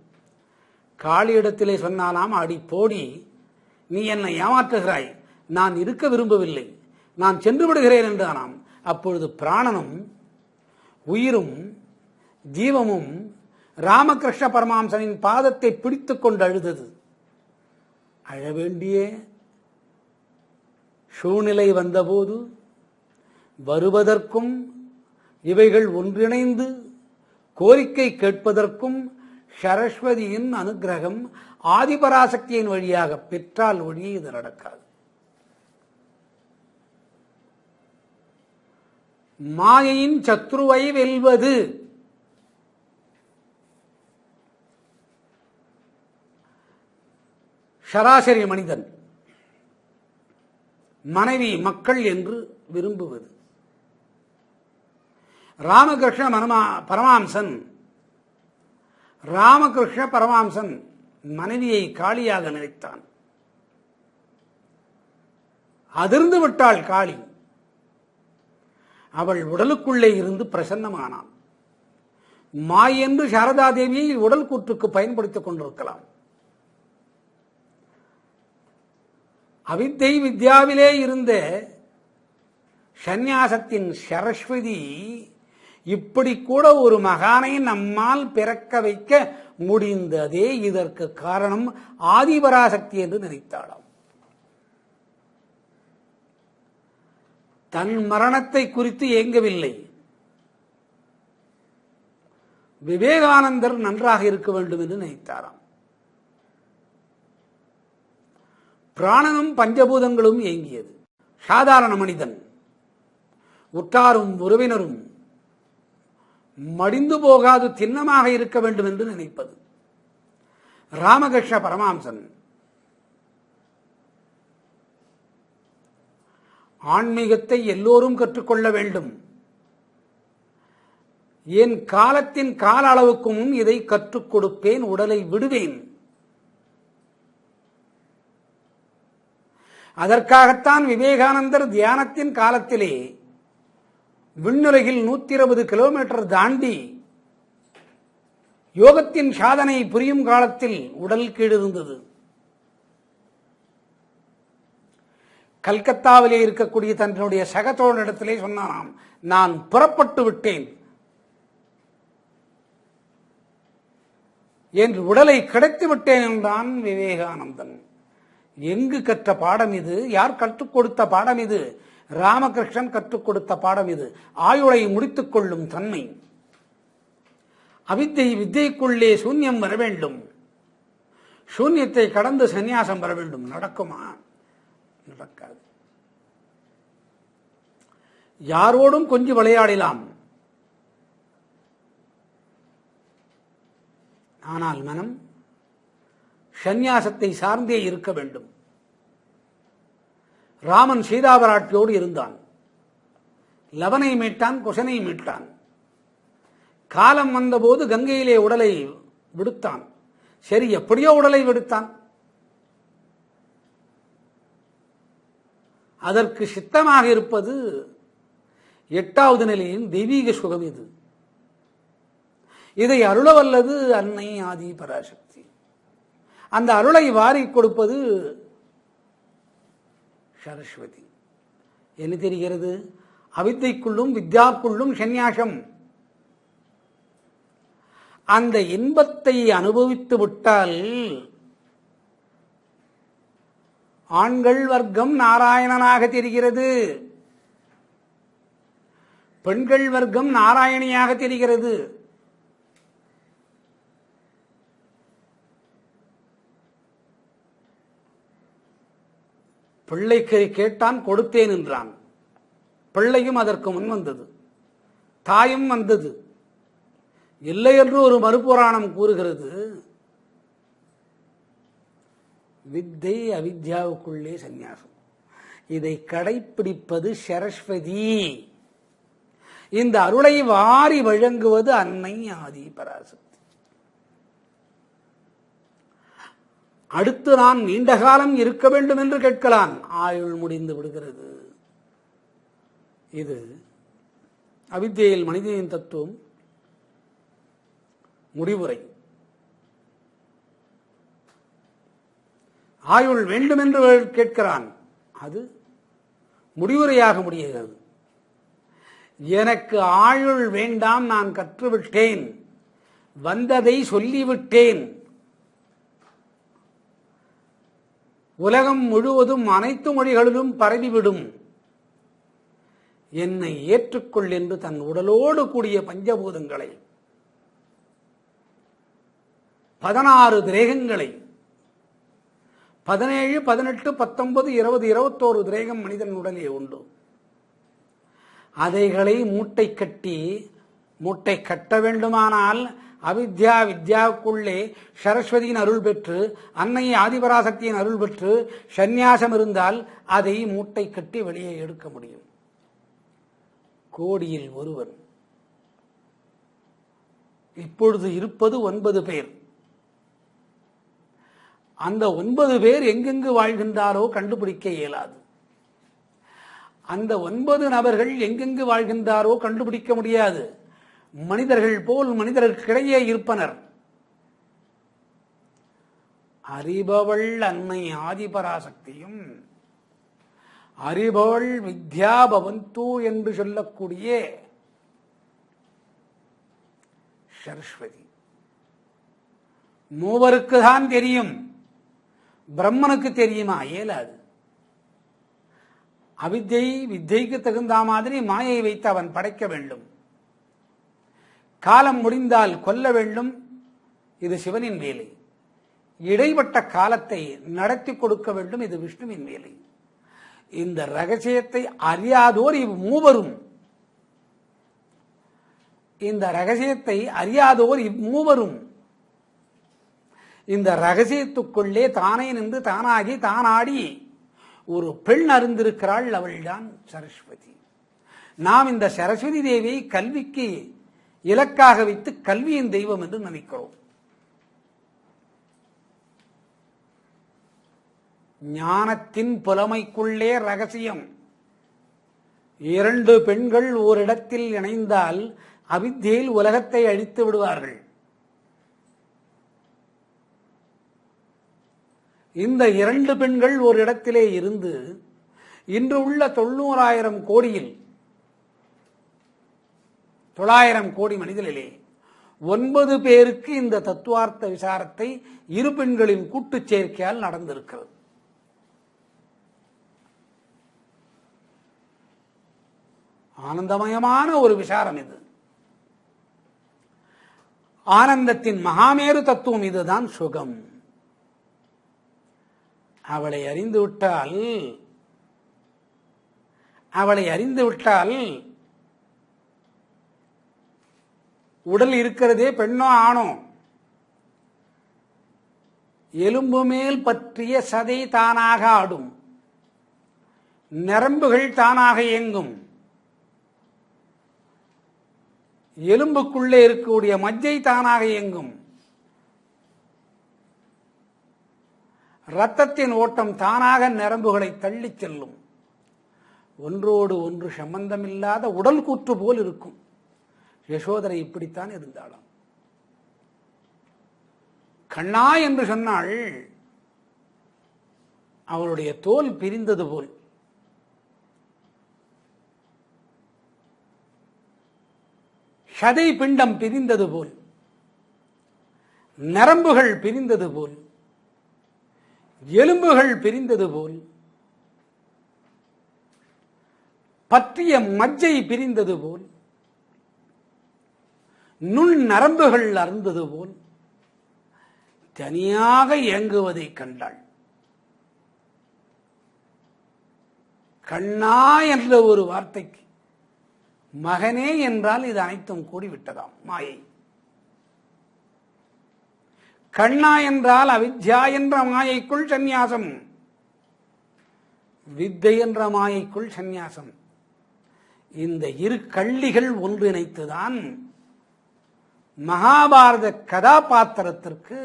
காளியிடத்திலே சொன்னாலாம், அடி போடி, நீ என்னை ஏமாற்றுகிறாய், நான் இருக்க விரும்பவில்லை, நான் சென்று விடுகிறேன் என்றானாம். அப்பொழுது பிராணனும் உயிரும் ஜீவமும் ராமகிருஷ்ண பரமஹம்சனின் பாதத்தை பிடித்துக் கொண்டு அழுதது. அழவேண்டிய சூழ்நிலை வந்தபோது வருவதற்கும் இவைகள் ஒன்றிணைந்து கோரிக்கை கேட்பதற்கும் சரஸ்வதியின் அனுகிரகம் ஆதிபராசக்தியின் வழியாக பெற்றால் ஒழிய இது நடக்காது. மாயையின் சத்ருவை வெல்வது சராசரி மனிதன் மனைவி மக்கள் என்று விரும்புவது. ராமகிருஷ்ண பரமஹம்சன் மனைவியை காளியாக நினைத்தான். அதிர்ந்து விட்டாள் காளி. அவள் உடலுக்குள்ளே இருந்து பிரசன்னமானான். மாய் என்று சாரதா தேவியை உடல் கூற்றுக்கு பயன்படுத்திக் கொண்டிருக்கலாம். அவித்தை வித்யாவிலே இருந்த சந்நியாசத்தின் சரஸ்வதி இப்படி கூட ஒரு மகானை நம்மால் பிறக்க வைக்க முடிந்ததே, இதற்கு காரணம் ஆதிபராசக்தி என்று நினைத்தாளாம். தன் மரணத்தை குறித்து ஏங்கவில்லை. விவேகானந்தர் நன்றாக இருக்க வேண்டும் என்று நினைத்தாராம். பிராணனும் பஞ்சபூதங்களும் ஏங்கியது. சாதாரண மனிதன் உற்றாரும் உறவினரும் மடிந்து போகாது திண்ணமாக இருக்க வேண்டும் என்று நினைப்பது. ராமகிருஷ்ண பரமஹம்சன் ஆன்மீகத்தை எல்லோரும் கற்றுக்கொள்ள வேண்டும், என் காலத்தின் கால அளவுக்கும் இதை கற்றுக் கொடுப்பேன், உடலை விடுவேன். அதற்காகத்தான் விவேகானந்தர் தியானத்தின் காலத்திலே விண்ணுலகில் 120 கிலோமீட்டர் தாண்டி யோகத்தின் சாதனை புரியும் காலத்தில் உடல் கீழிருந்தது. கல்கத்தாவிலே இருக்கக்கூடிய தன்னுடைய சகதோழனிடத்திலே சொன்னானாம், நான் புறப்பட்டு விட்டேன் என்று, உடலை கிடைத்து விட்டேன் என்றான் விவேகானந்தன். எங்கு கற்ற பாடம் இது? யார் கற்றுக் கொடுத்த பாடம் இது? ராமகிருஷ்ணன் கற்றுக் கொடுத்த பாடம் இது. ஆயுளை முடித்துக் கொள்ளும் தன்மை. வித்தைக்குள்ளே சூன்யம் வர வேண்டும், சூன்யத்தை கடந்து சந்நியாசம் வர வேண்டும். நடக்குமா? நடக்காது. யாரோடும் கொஞ்சம் விளையாடலாம், ஆனால் மனம் சந்நியாசத்தை சார்ந்தே இருக்க வேண்டும். ராமன் சீதாபராட்டியோடு இருந்தான். லவனை மீட்டான், குசனை மீட்டான். காலம் வந்தபோது கங்கையிலே உடலை விடுத்தான். சரி, எப்படியோ உடலை விடுத்தான். அதற்கு சித்தமாக இருப்பது 8வது நிலையின் தெய்வீக சுகம். இது இதை அருளவல்லது அன்னை ஆதி பராசக்தி. அந்த அருளை வாரி கொடுப்பது சரஸ்வதி. என்ன தெரிகிறது? அவித்தைக்குள்ளும் வித்யாக்குள்ளும் சந்நியாசம். அந்த இன்பத்தை அனுபவித்து விட்டால் ஆண்கள் வர்க்கம் நாராயணனாக தெரிகிறது, பெண்கள் வர்க்கம் நாராயணியாக தெரிகிறது. பிள்ளைக்கு கேட்டான், கொடுத்தேன் என்றான். பிள்ளையும் அதற்கு முன் வந்தது, தாயும் வந்தது. இல்லை என்று ஒரு மறுபுராணம் கூறுகிறது. வித்தை அவித்யாவுக்குள்ளே சந்நியாசம். இதை கடைப்பிடிப்பது சரஸ்வதி. இந்த அருளை வாரி வழங்குவது அன்னை ஆதி பராசக்தி. அடுத்து நான் நீண்ட காலம் இருக்க வேண்டும் என்று கேட்கலாம். ஆயுள் முடிந்து விடுகிறது. இது அவித்யையில் மனிதனின் தத்துவம் முடிவுரை. ஆயுள் வேண்டும் என்று கேட்கிறான். அது முடிவுரையாக முடிகிறது. எனக்கு ஆயுள் வேண்டாம், நான் கற்றுவிட்டேன், வந்ததை சொல்லிவிட்டேன், உலகம் முழுவதும் அனைத்து மொழிகளிலும் பரவிவிடும், என்னை ஏற்றுக்கொள் என்று தன் உடலோடு கூடிய பஞ்சபூதங்களை 16 திரேகங்களை 17, 18, 19, 20, 21 திரேகம் மனிதன் உடலே உண்டு. அதைகளை மூட்டை கட்ட வேண்டுமானால் அவித்யா வித்யாவுக்குள்ளே சரஸ்வதியின் அருள் பெற்று அன்னை ஆதிபராசக்தியின் அருள் பெற்று சந்நியாசம் இருந்தால் அதை மூட்டை கட்டி வெளியே எடுக்க முடியும். கோடியில் ஒருவன். இப்பொழுது இருப்பது 9 பேர். அந்த 9 பேர் எங்கெங்கு வாழ்கின்றாரோ கண்டுபிடிக்க இயலாது. அந்த 9 நபர்கள் எங்கெங்கு வாழ்கின்றாரோ கண்டுபிடிக்க முடியாது. மனிதர்கள் போல் மனிதர்களுக்கிடையே இருப்பனர். அறிபவள் அன்னை ஆதிபராசக்தியும் அறிபவள் வித்யா பவந்து என்று சொல்லக்கூடிய சரஸ்வதி. மூவருக்கு தான் தெரியும், பிரம்மனுக்கு தெரியுமா? இயலாது. வித்தைக்கு தகுந்த மாதிரி மாயை வைத்து அவன் படைக்க வேண்டும். காலம் முடிந்தால் கொல்ல வேண்டும். இது சிவனின் வேலை. இடைப்பட்ட காலத்தை நடத்தி கொடுக்க வேண்டும். இது விஷ்ணுவின் வேலை. இந்த ரகசியத்தை அறியாதோர் இம்மூவரும் இந்த ரகசியத்துக்குள்ளே தானே நின்று தானாகி தானாடி ஒரு பெண் அறிந்திருக்கிறாள். அவள்தான் சரஸ்வதி. நாம் இந்த சரஸ்வதி தேவியை கல்விக்கு இலக்காக வைத்து கல்வியின் தெய்வம் என்று நினைக்கிறோம். ஞானத்தின் புலமைக்குள்ளே ரகசியம். 2 பெண்கள் ஓரிடத்தில் இணைந்தால் அவித்யில் உலகத்தை அழித்து விடுவார்கள். இந்த 2 பெண்கள் ஒரு இடத்திலே இருந்து இன்று உள்ள 900,000 கோடியில் 900 கோடி மனிதர்களே 9 பேருக்கு இந்த தத்துவார்த்த விசாரத்தை 2 பெண்களின் கூட்டுச் சேர்க்கையால் நடந்திருக்கிறது. ஆனந்தமயமான ஒரு விசாரம் இது. ஆனந்தத்தின் மகாமேரு தத்துவம் இதுதான் சுகம். அவளை அறிந்துவிட்டால் உடல் இருக்கிறதே பெண்ணோ ஆணோ, எலும்பு மேல் பற்றிய சதை தானாக ஆடும், நரம்புகள் தானாக இயங்கும், எலும்புக்குள்ளே இருக்கக்கூடிய மஜ்ஜை தானாக இயங்கும், இரத்தத்தின் ஓட்டம் தானாக நரம்புகளை தள்ளிச் செல்லும். ஒன்றோடு ஒன்று சம்பந்தமில்லாத உடல் கூற்று போல் இருக்கும். யசோதரை இப்படித்தான் இருந்தாளாம். கண்ணா என்று சொன்னால் அவளுடைய தோல் பிரிந்தது போல், சதை பிண்டம் பிரிந்தது போல், நரம்புகள் பிரிந்தது போல், எலும்புகள் பிரிந்தது போல், பற்றிய மஜ்ஜை பிரிந்தது போல், நுண் நரம்புகள் அருந்தது போல் தனியாக இயங்குவதை கண்டாள். கண்ணா என்ற ஒரு வார்த்தைக்கு மகனே என்றால் இது அனைத்தும் கூடிவிட்டதாம் மாயை. கண்ணா என்றால் அவித்யா என்ற மாயைக்குள் சந்நியாசம், வித்தை என்ற மாயைக்குள் சந்நியாசம். இந்த இரு கள்ளிகள் ஒன்றிணைத்துதான் மகாபாரத கதாபாத்திரத்திற்கு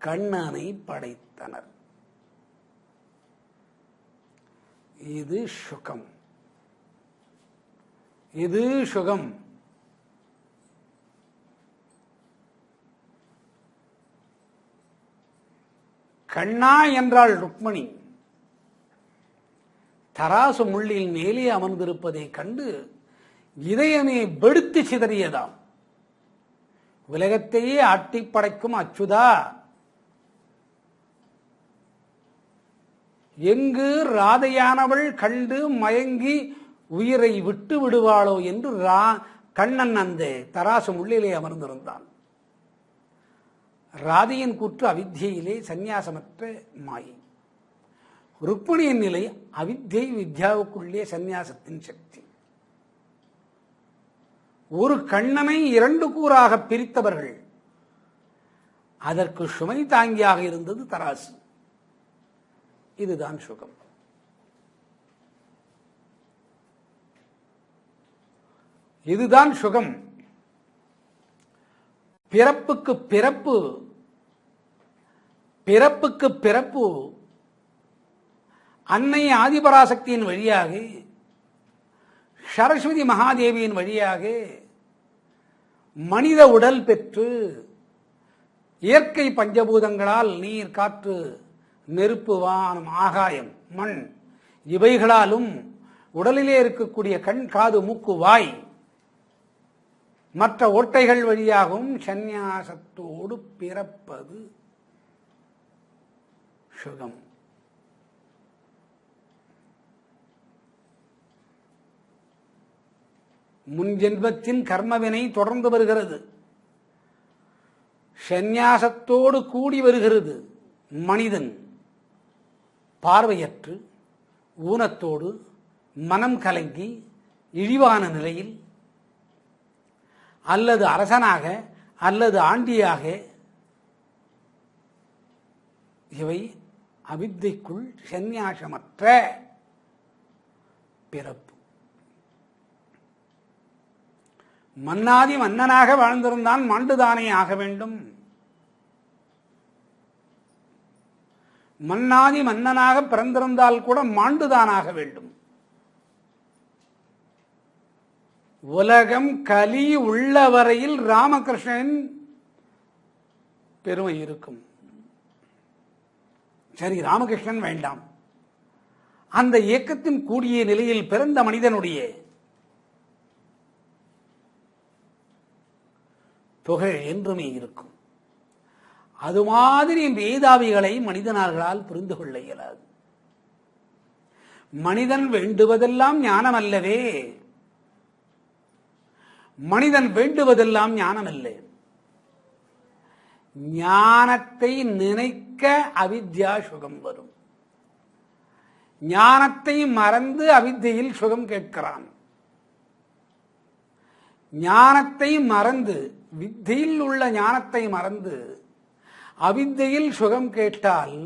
கண்ணனை படைத்தனர். இது சுகம், இது சுகம். கண்ணா என்றால் ருக்மணி தராசு முள்ளில் மேலே அமர்ந்திருப்பதை கண்டு இதயமே வெடித்து சிதறியதாம். உலகத்தையே ஆட்டி படைக்கும் அச்சுதா, எங்கு ராதையானவள் கண்டு மயங்கி உயிரை விட்டு விடுவாளோ என்று கண்ணன் அந்த தராசு முள்ளிலே அமர்ந்திருந்தான். ராதையின் கூற்று அவித்தியிலே சந்நியாசமற்ற மாயை. ருக்மிணியின் நிலை அவித்தியை வித்யாவுக்குள்ளே சந்நியாசத்தின் சக்தி. ஒரு கண்ணனை இரண்டு கூறாக பிரித்தவர்கள். அதற்கு சுமை தாங்கியாக இருந்தது தராசு. இதுதான் சுகம். இதுதான் சுகம். பிறப்புக்கு பிறப்பு, பிறப்புக்கு பிறப்பு அன்னை ஆதிபராசக்தியின் வழியாக, சரஸ்வதி மகாதேவியின் வழியாக மனித உடல் பெற்று இயற்கை பஞ்சபூதங்களால் நீர், காற்று, நெருப்பு, வானம், ஆகாயம், மண் இவைகளாலும் உடலிலே இருக்கக்கூடிய கண், காது, மூக்கு, வாய் மற்ற ஓட்டைகள் வழியாகவும் சந்நியாசத்தோடு பிறப்பது சுகம். முன்ஜென்மத்தின் கர்மவினை தொடர்ந்து வருகிறது, சந்நியாசத்தோடு கூடி வருகிறது. மனிதன் பார்வையற்று ஊனத்தோடு மனம் கலங்கி இழிவான நிலையில் அல்லது அரசனாக அல்லது ஆண்டியாக, இவை அவித்தைக்குள் சந்நியாசமற்ற பிறப்பு. மன்னாதி மன்னனாக வாழ்ந்திருந்தான், மாண்டுதானே ஆக வேண்டும். மன்னாதி மன்னனாக பிறந்திருந்தால் கூட மாண்டுதானாக வேண்டும். உலகம் கலி உள்ள வரையில் ராமகிருஷ்ணன் பெருமை இருக்கும். சரி, ராமகிருஷ்ணன் வேண்டாம். அந்த இயக்கத்தின் கூடிய நிலையில் பிறந்த மனிதனுடைய புகழ் என்றுமே இருக்கும். அது மாதிரி மேதாவிகளை மனிதனார்களால் புரிந்து கொள்ள இயலாது. மனிதன் வேண்டுவதெல்லாம் ஞானம் அல்லவே. மனிதன் வேண்டுவதெல்லாம் ஞானம் அல்ல. ஞானத்தை நினைக்க அவித்யா சுகம் வரும். ஞானத்தை மறந்து அவித்தையில் சுகம் கேட்கிறான். ஞானத்தை மறந்து, வித்தையில் உள்ள ஞானத்தை மறந்து அவித்தையில் சுகம் கேட்டால்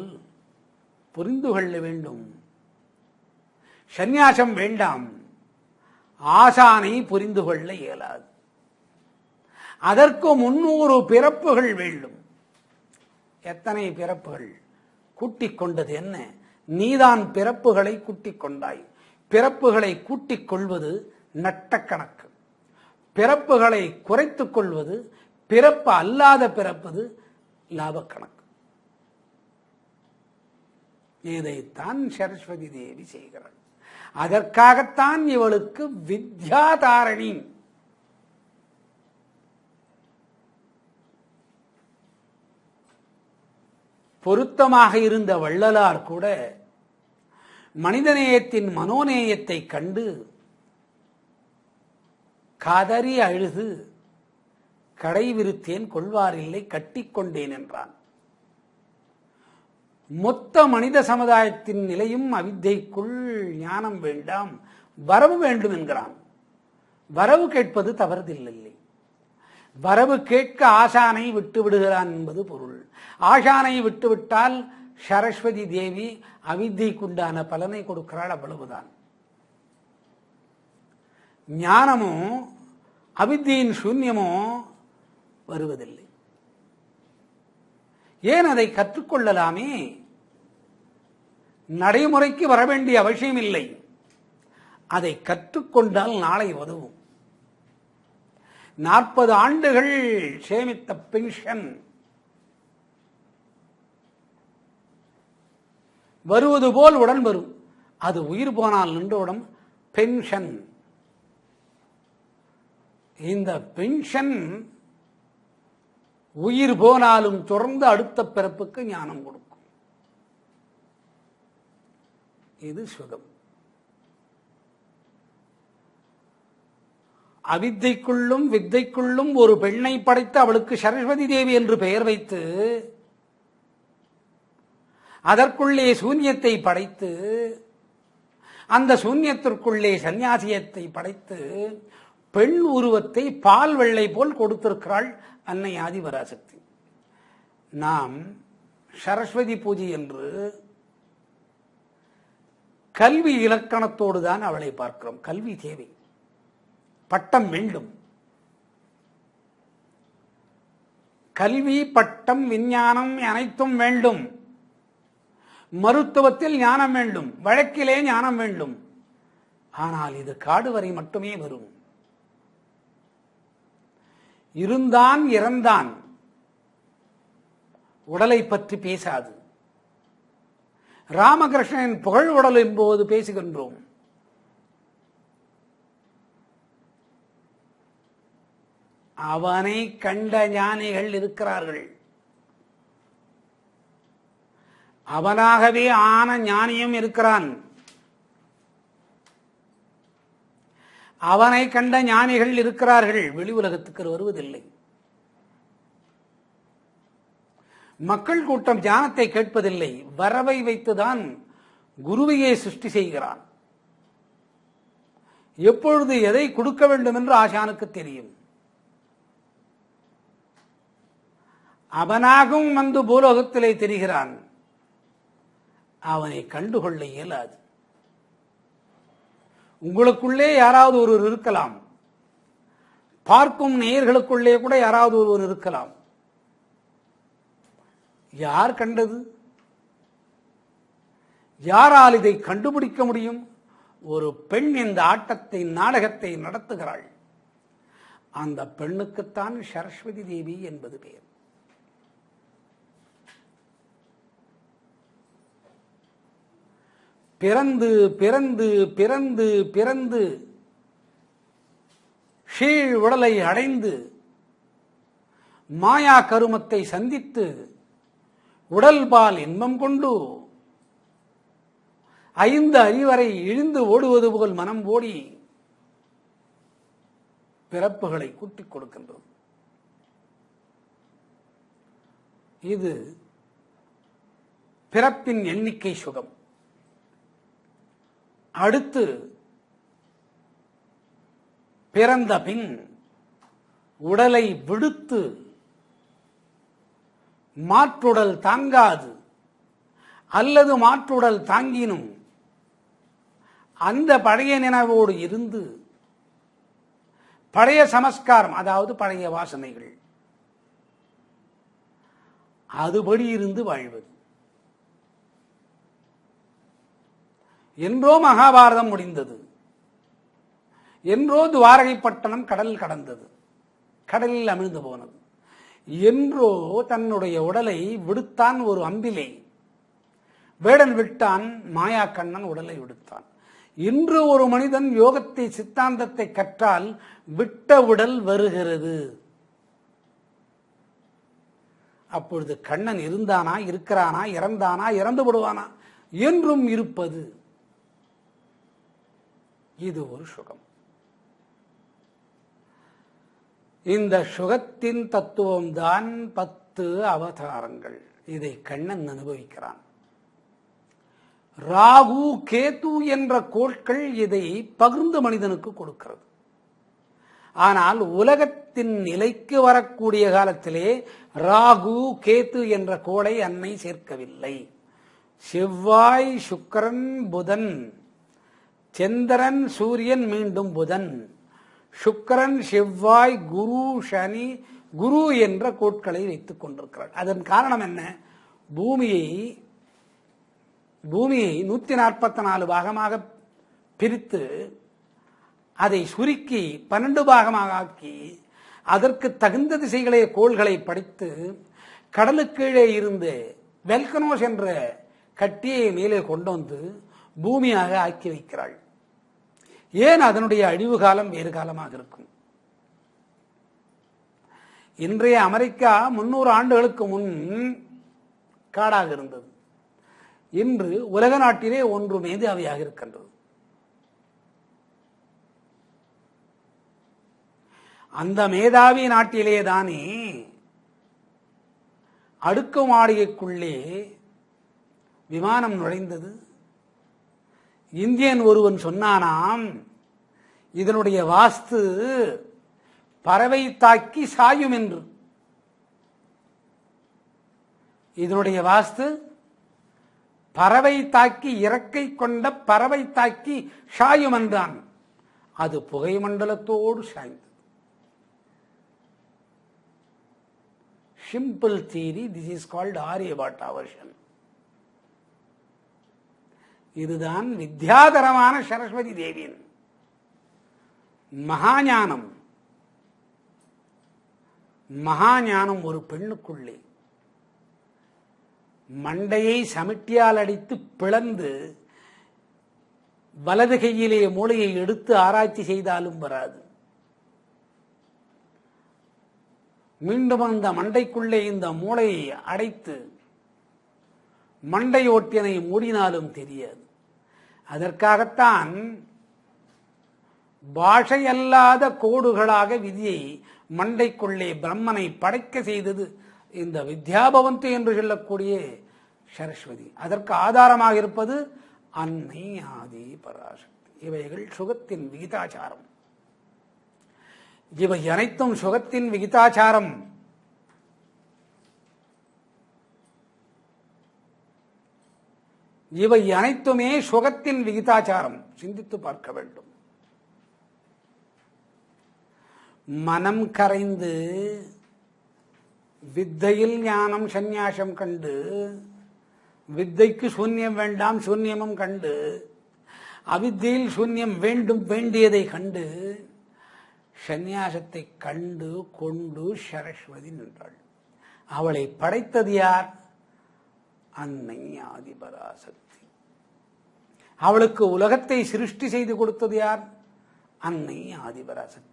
புரிந்து கொள்ள வேண்டும். சந்நியாசம் வேண்டாம். ஆசானை புரிந்து கொள்ள இயலாது. அதற்கு 300 பிறப்புகள் வேண்டும். எத்தனை பிறப்புகள்? கூட்டிக் கொண்டது என்ன? நீதான் பிறப்புகளை கூட்டிக் கொண்டாய். பிறப்புகளை கூட்டிக் கொள்வது நட்டக்கணக்கு. பிறப்புகளை குறைத்துக் கொள்வது, பிறப்பு அல்லாத பிறப்பது லாபக்கணக்கு. இதைத்தான் சரஸ்வதி தேவி செய்கிறாள். அதற்காகத்தான் இவளுக்கு வித்யாதாரணி. பொருத்தமாக இருந்த வள்ளலார் கூட மனிதநேயத்தின் மனோநேயத்தை கண்டு காதறி அழுது கடைவிருத்தேன் கொள்வாரில்லை கட்டிக்கொண்டேன் என்றான். மொத்த மனித சமுதாயத்தின் நிலையும் அவித்தைக்குள் ஞானம் வேண்டாம், வரவு வேண்டும் என்கிறான். வரவு கேட்பது தவறுதில்லை. வரவு கேட்க ஆசானை விட்டு விடுகிறான் என்பது பொருள். ஆசானை விட்டுவிட்டால் சரஸ்வதி தேவி அவித்தைக்குண்டான பலனை கொடுக்கிறாள், அவ்வளவுதான். ஞானமோ அவித்தியின் சூன்யமோ வருவதில்லை. ஏன் அதை கற்றுக்கொள்ளலாமே? நடைமுறைக்கு வர வேண்டிய அவசியம் இல்லை. அதை கற்றுக்கொண்டால் நாளை உதவும். 40 ஆண்டுகள் சேமித்த பென்ஷன் வருவது போல் உடன் வரும். அது உயிர் போனால் நின்றவுடன் பென்ஷன். இந்த பென்ஷன் உயிர் போனாலும் தொடர்ந்து அடுத்த பிறப்புக்கு ஞானம் கொடுக்கும். இது சுகம். அவித்தைக்குள்ளும் வித்தைக்குள்ளும் ஒரு பெண்ணை படைத்து அவளுக்கு சரஸ்வதி தேவி என்று பெயர் வைத்து அதற்குள்ளே சூன்யத்தை படைத்து அந்த சூன்யத்திற்குள்ளே சந்நியாசியத்தை படைத்து பெண் உருவத்தை பால் வெள்ளை போல் கொடுத்திருக்கிறாள் அன்னை ஆதிபராசக்தி. நாம் சரஸ்வதி பூஜை என்று கல்வி இலக்கணத்தோடு தான் அவளை பார்க்கிறோம். கல்வி தேவை, பட்டம் வேண்டும். கல்வி, பட்டம், விஞ்ஞானம் அனைத்தும் வேண்டும். மருத்துவத்தில் ஞானம் வேண்டும், வழக்கிலே ஞானம் வேண்டும். ஆனால் இது காடு வரை மட்டுமே வரும். இருந்தான் இறந்தான் உடலை பற்றி பேசாது. ராமகிருஷ்ணனின் புகழ் உடல் என்போது பேசுகின்றோம். அவனை கண்ட ஞானிகள் இருக்கிறார்கள். அவனாகவே ஆன ஞானியும் இருக்கிறான். அவனை கண்ட ஞானிகள் இருக்கிறார்கள், வெளி உலகத்துக்கு வருவதில்லை. மக்கள் கூட்டம் ஞானத்தை கேட்பதில்லை. வரவை வைத்துதான் குருவையே சிருஷ்டி செய்கிறான். எப்பொழுது எதை கொடுக்க வேண்டும் என்று ஆசானுக்கு தெரியும். அவனாகவும் வந்து பூலோகத்திலே தெரிகிறான். அவனை கண்டுகொள்ள இயலாது. உங்களுக்குள்ளே யாராவது ஒருவர் இருக்கலாம், பார்க்கும் நேயர்களுக்குள்ளே கூட யாராவது ஒருவர் இருக்கலாம். யார் கண்டது? யாரால் இதை கண்டுபிடிக்க முடியும்? ஒரு பெண் இந்த ஆட்டத்தை, நாடகத்தை நடத்துகிறாள். அந்த பெண்ணுக்குத்தான் சரஸ்வதி தேவி என்பது பெயர். பிறந்து பிறந்து பிறந்து பிறந்து ஷீழ் உடலை அடைந்து மாயா கருமத்தை சந்தித்து உடல்பால் இன்பம் கொண்டு 5 அறிவரை இழிந்து ஓடுவது போல் மனம் ஓடி பிறப்புகளை கூட்டிக் கொடுக்கின்றது. இது பிறப்பின் எண்ணிக்கை சுகம். அடுத்து பிறந்த பின் உடலை விடுத்து மாற்றுடல் தாங்காது அல்லது மாற்றுடல் தாங்கினும் அந்த பழைய நினைவோடு இருந்து பழைய சமஸ்காரம், அதாவது பழைய வாசனைகள், அதுபடி இருந்து வாழ்வது. என்றோ மகாபாரதம் முடிந்தது, என்றோ துவாரகை பட்டணம் கடல் கடந்தது, கடலில் அமிழ்ந்து போனது, என்றோ தன்னுடைய உடலை விடுத்தான் ஒரு அம்பிலே, வேடன் விட்டான், மாயா கண்ணன் உடலை விடுத்தான். இன்று ஒரு மனிதன் யோகத்தை, சித்தாந்தத்தை கற்றால் விட்ட உடல் வருகிறது. அப்பொழுது கண்ணன் இருந்தானா, இருக்கிறானா, இறந்தானா, இறந்து விடுவானா, என்றும் இருப்பது. இது ஒரு சுகம். இந்த சுகத்தின் தத்துவம்தான் 10 அவதாரங்கள். இதை கண்ணன் அனுபவிக்கிறான். ராகு, கேது என்ற கோட்கள் இதை பகிர்ந்து மனிதனுக்கு கொடுக்கிறது. ஆனால் உலகத்தின் நிலைக்கு வரக்கூடிய காலத்திலே ராகு கேது என்ற கோளை அன்னை சேர்க்கவில்லை. செவ்வாய், சுக்கிரன், புதன், சந்திரன், சூரியன், மீண்டும் புதன், சுக்கிரன், செவ்வாய், குரு, சனி, குரு என்ற கோட்களை வைத்துக் கொண்டிருக்கிறார். அதன் காரணம் என்ன? பூமியை 144 பாகமாக பிரித்து அதை சுருக்கி 12 பாகமாக ஆக்கி அதற்கு தகுந்த திசைகளே கோள்களை படித்து கடலுக்கீழே இருந்து வெல்கனோஸ் என்ற கட்டியை மேலே கொண்டு வந்து பூமியாக ஆக்கி வைக்கிறாள். ஏன்? அதனுடைய அழிவு காலம் வேறு காலமாக இருக்கும். இன்றைய அமெரிக்கா 300 ஆண்டுகளுக்கு முன் காடாக இருந்தது. இன்று உலக நாட்டிலே ஒன்று மேதாவியாக இருக்கின்றது. அந்த மேதாவி நாட்டிலே தானே அடுக்கு மாளிகைக்குள்ளே விமானம் நுழைந்தது. இந்தியன் ஒருவன் சொன்னானாம், இதனுடைய வாஸ்து பறவை தாக்கி சாயும் என்று. இதனுடைய வாஸ்து பறவை தாக்கி இறக்கை கொண்ட பறவை தாக்கி சாயும் என்றான். அது புகை மண்டலத்தோடு சாய்ந்தது. Simple theory. This is called Aryabhatta version. இதுதான் வித்யாதரமான சரஸ்வதி தேவியின் மகாஞானம். மகாஞானம் ஒரு பெண்ணுக்குள்ளே மண்டையை சமிட்டியால் அடித்து பிளந்து வலது கையிலே மூளையை எடுத்து ஆராய்ச்சி செய்தாலும் வராது. மீண்டும் அந்த மண்டைக்குள்ளே இந்த மூளையை அடைத்து மண்டை ஓட்டினை மூடினாலும் தெரியாது. அதற்காகத்தான் பாஷையல்லாத கோடுகளாக விதியை மண்டைக்குள்ளே பிரம்மனை படைக்க செய்தது இந்த வித்யாபவந்து என்று சொல்லக்கூடிய சரஸ்வதி. அதற்கு ஆதாரமாக இருப்பது அன்னை ஆதி பராசக்தி. இவைகள் சுகத்தின் விகிதாச்சாரம். இவை அனைத்தும் சுகத்தின் விகிதாச்சாரம். இவை அனைத்துமே சுகத்தின் விகிதாச்சாரம். சிந்தித்து பார்க்க வேண்டும். மனம் கரைந்து வித்தையில் ஞானம் சந்நியாசம் கண்டு, வித்தைக்கு சூன்யம் வேண்டாம் சூன்யமும் கண்டு, அவித்தையில் சூன்யம் வேண்டும் வேண்டியதை கண்டு, சந்நியாசத்தை கண்டு கொண்டு சரஸ்வதி நின்றாள். அவளை படைத்தது யார்? அன்னை ஆதிபராசக்தி. அவளுக்கு உலகத்தை சிருஷ்டி செய்து கொடுத்தது யார்? அன்னை ஆதிபராசக்தி.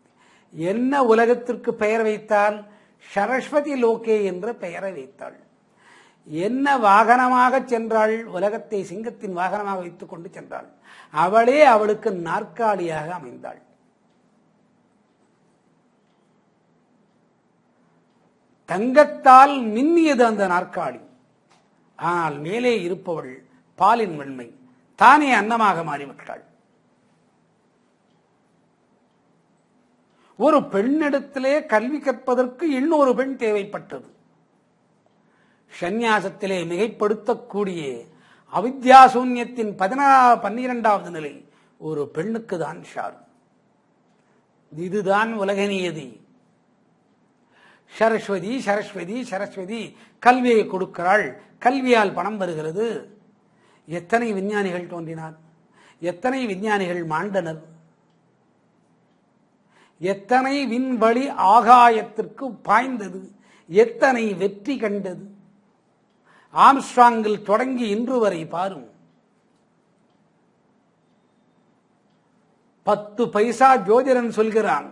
என்ன உலகத்திற்கு பெயர் வைத்தால்? சரஸ்வதி லோகே என்ற பெயரை வைத்தாள். என்ன வாகனமாக சென்றாள்? உலகத்தை சிங்கத்தின் வாகனமாக வைத்துக் கொண்டு சென்றாள். அவளே அவளுக்கு நாற்காலியாக அமைந்தாள். தங்கத்தால் மின்னியது அந்த நாற்காலி. ஆனால் மேலே இருப்பவள் பாலின் வெண்மை, தானே அன்னமாக மாறிவிட்டாள். ஒரு பெண்ணிடத்திலே கல்வி கற்பதற்கு இன்னொரு பெண் தேவைப்பட்டது. சந்நியாசத்திலே மிகைப்படுத்தக்கூடிய அவித்யாசூன்யத்தின் 12வது நிலை ஒரு பெண்ணுக்கு தான் சார். இதுதான் உலக நியதி. சரஸ்வதி சரஸ்வதி சரஸ்வதி கல்வியை கொடுக்கிறாள். கல்வியால் பணம் வருகிறது. எத்தனை விஞ்ஞானிகள் தோன்றினார்? எத்தனை விஞ்ஞானிகள் மாண்டனர்? எத்தனை விண்வெளி ஆகாயத்திற்கு பாய்ந்தது? எத்தனை வெற்றி கண்டது? ஆம்ஸ்ட்ராங்கில் தொடங்கி இன்று வரை பாரும். 10 பைசா ஜோதிடன் சொல்கிறான்,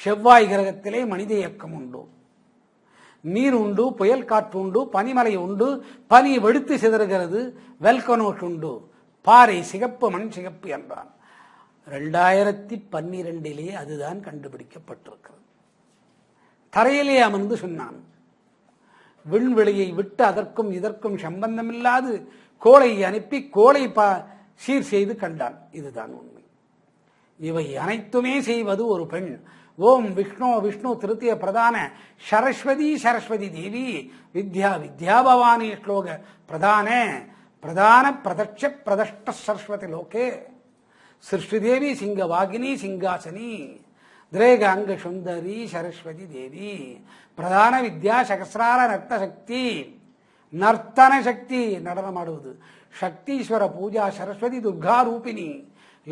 செவ்வாய் கிரகத்திலே மனித இயக்கம் உண்டு, நீர் உண்டு, புயல் காற்று உண்டு, பனிமலை உண்டு, பனி வெடித்து சிதறுகிறது, வெல்கனோஸ் உண்டு, பாறை சிகப்பு, மண் சிகப்பு என்றான். 2012 அதுதான் கண்டுபிடிக்கப்பட்டிருக்கிறது. தரையிலே அமர்ந்து சொன்னான். விண்வெளியை விட்டு அதற்கும் இதற்கும் சம்பந்தமில்லாது கோளை அனுப்பி கோளை சீர் செய்து கண்டான். இதுதான் உண்மை. இவை அனைத்துமே செய்வது ஒரு பெண். ஓம் விஷ்ணு விஷ்ணு திருத்திய பிரதான சரஸ்வதி சரஸ்வதி தேவி வித்யா வித்யா பவானி ஸ்லோக பிரதான பிரதான பிரதட்ச பிரதஷ்ட சரஸ்வதி லோகே சிருஷ்டிதேவி சிங்கவாகினி சிங்காசனி திரேக அங்க சுந்தரி சரஸ்வதி தேவி பிரதான வித்யா சகசிரார நர்த்த சக்தி நர்த்தன சக்தி நடனமாடுவது சக்தீஸ்வர பூஜா சரஸ்வதி துர்கா ரூபிணி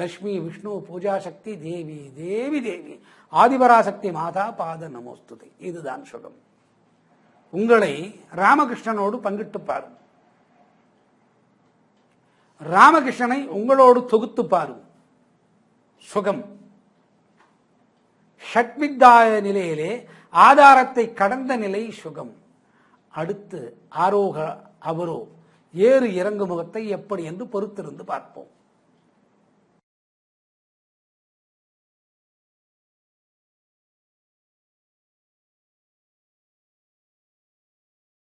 லக்ஷ்மி விஷ்ணு பூஜா சக்தி தேவி தேவி தேவி ஆதிபராசக்தி மாதா பாத நமோஸ்துதி. இதுதான் சுகம். உங்களை ராமகிருஷ்ணனோடு பங்கிட்டு பாரும். ராமகிருஷ்ணனை உங்களோடு தொகுத்து பாரும். சுகம். ஷட்வித்தாய நிலையிலே ஆதாரத்தை கடந்த நிலை சுகம். அடுத்து ஆரோக அவரோ ஏறு இறங்கு முகத்தை எப்படி என்று பொறுத்திருந்து பார்ப்போம்.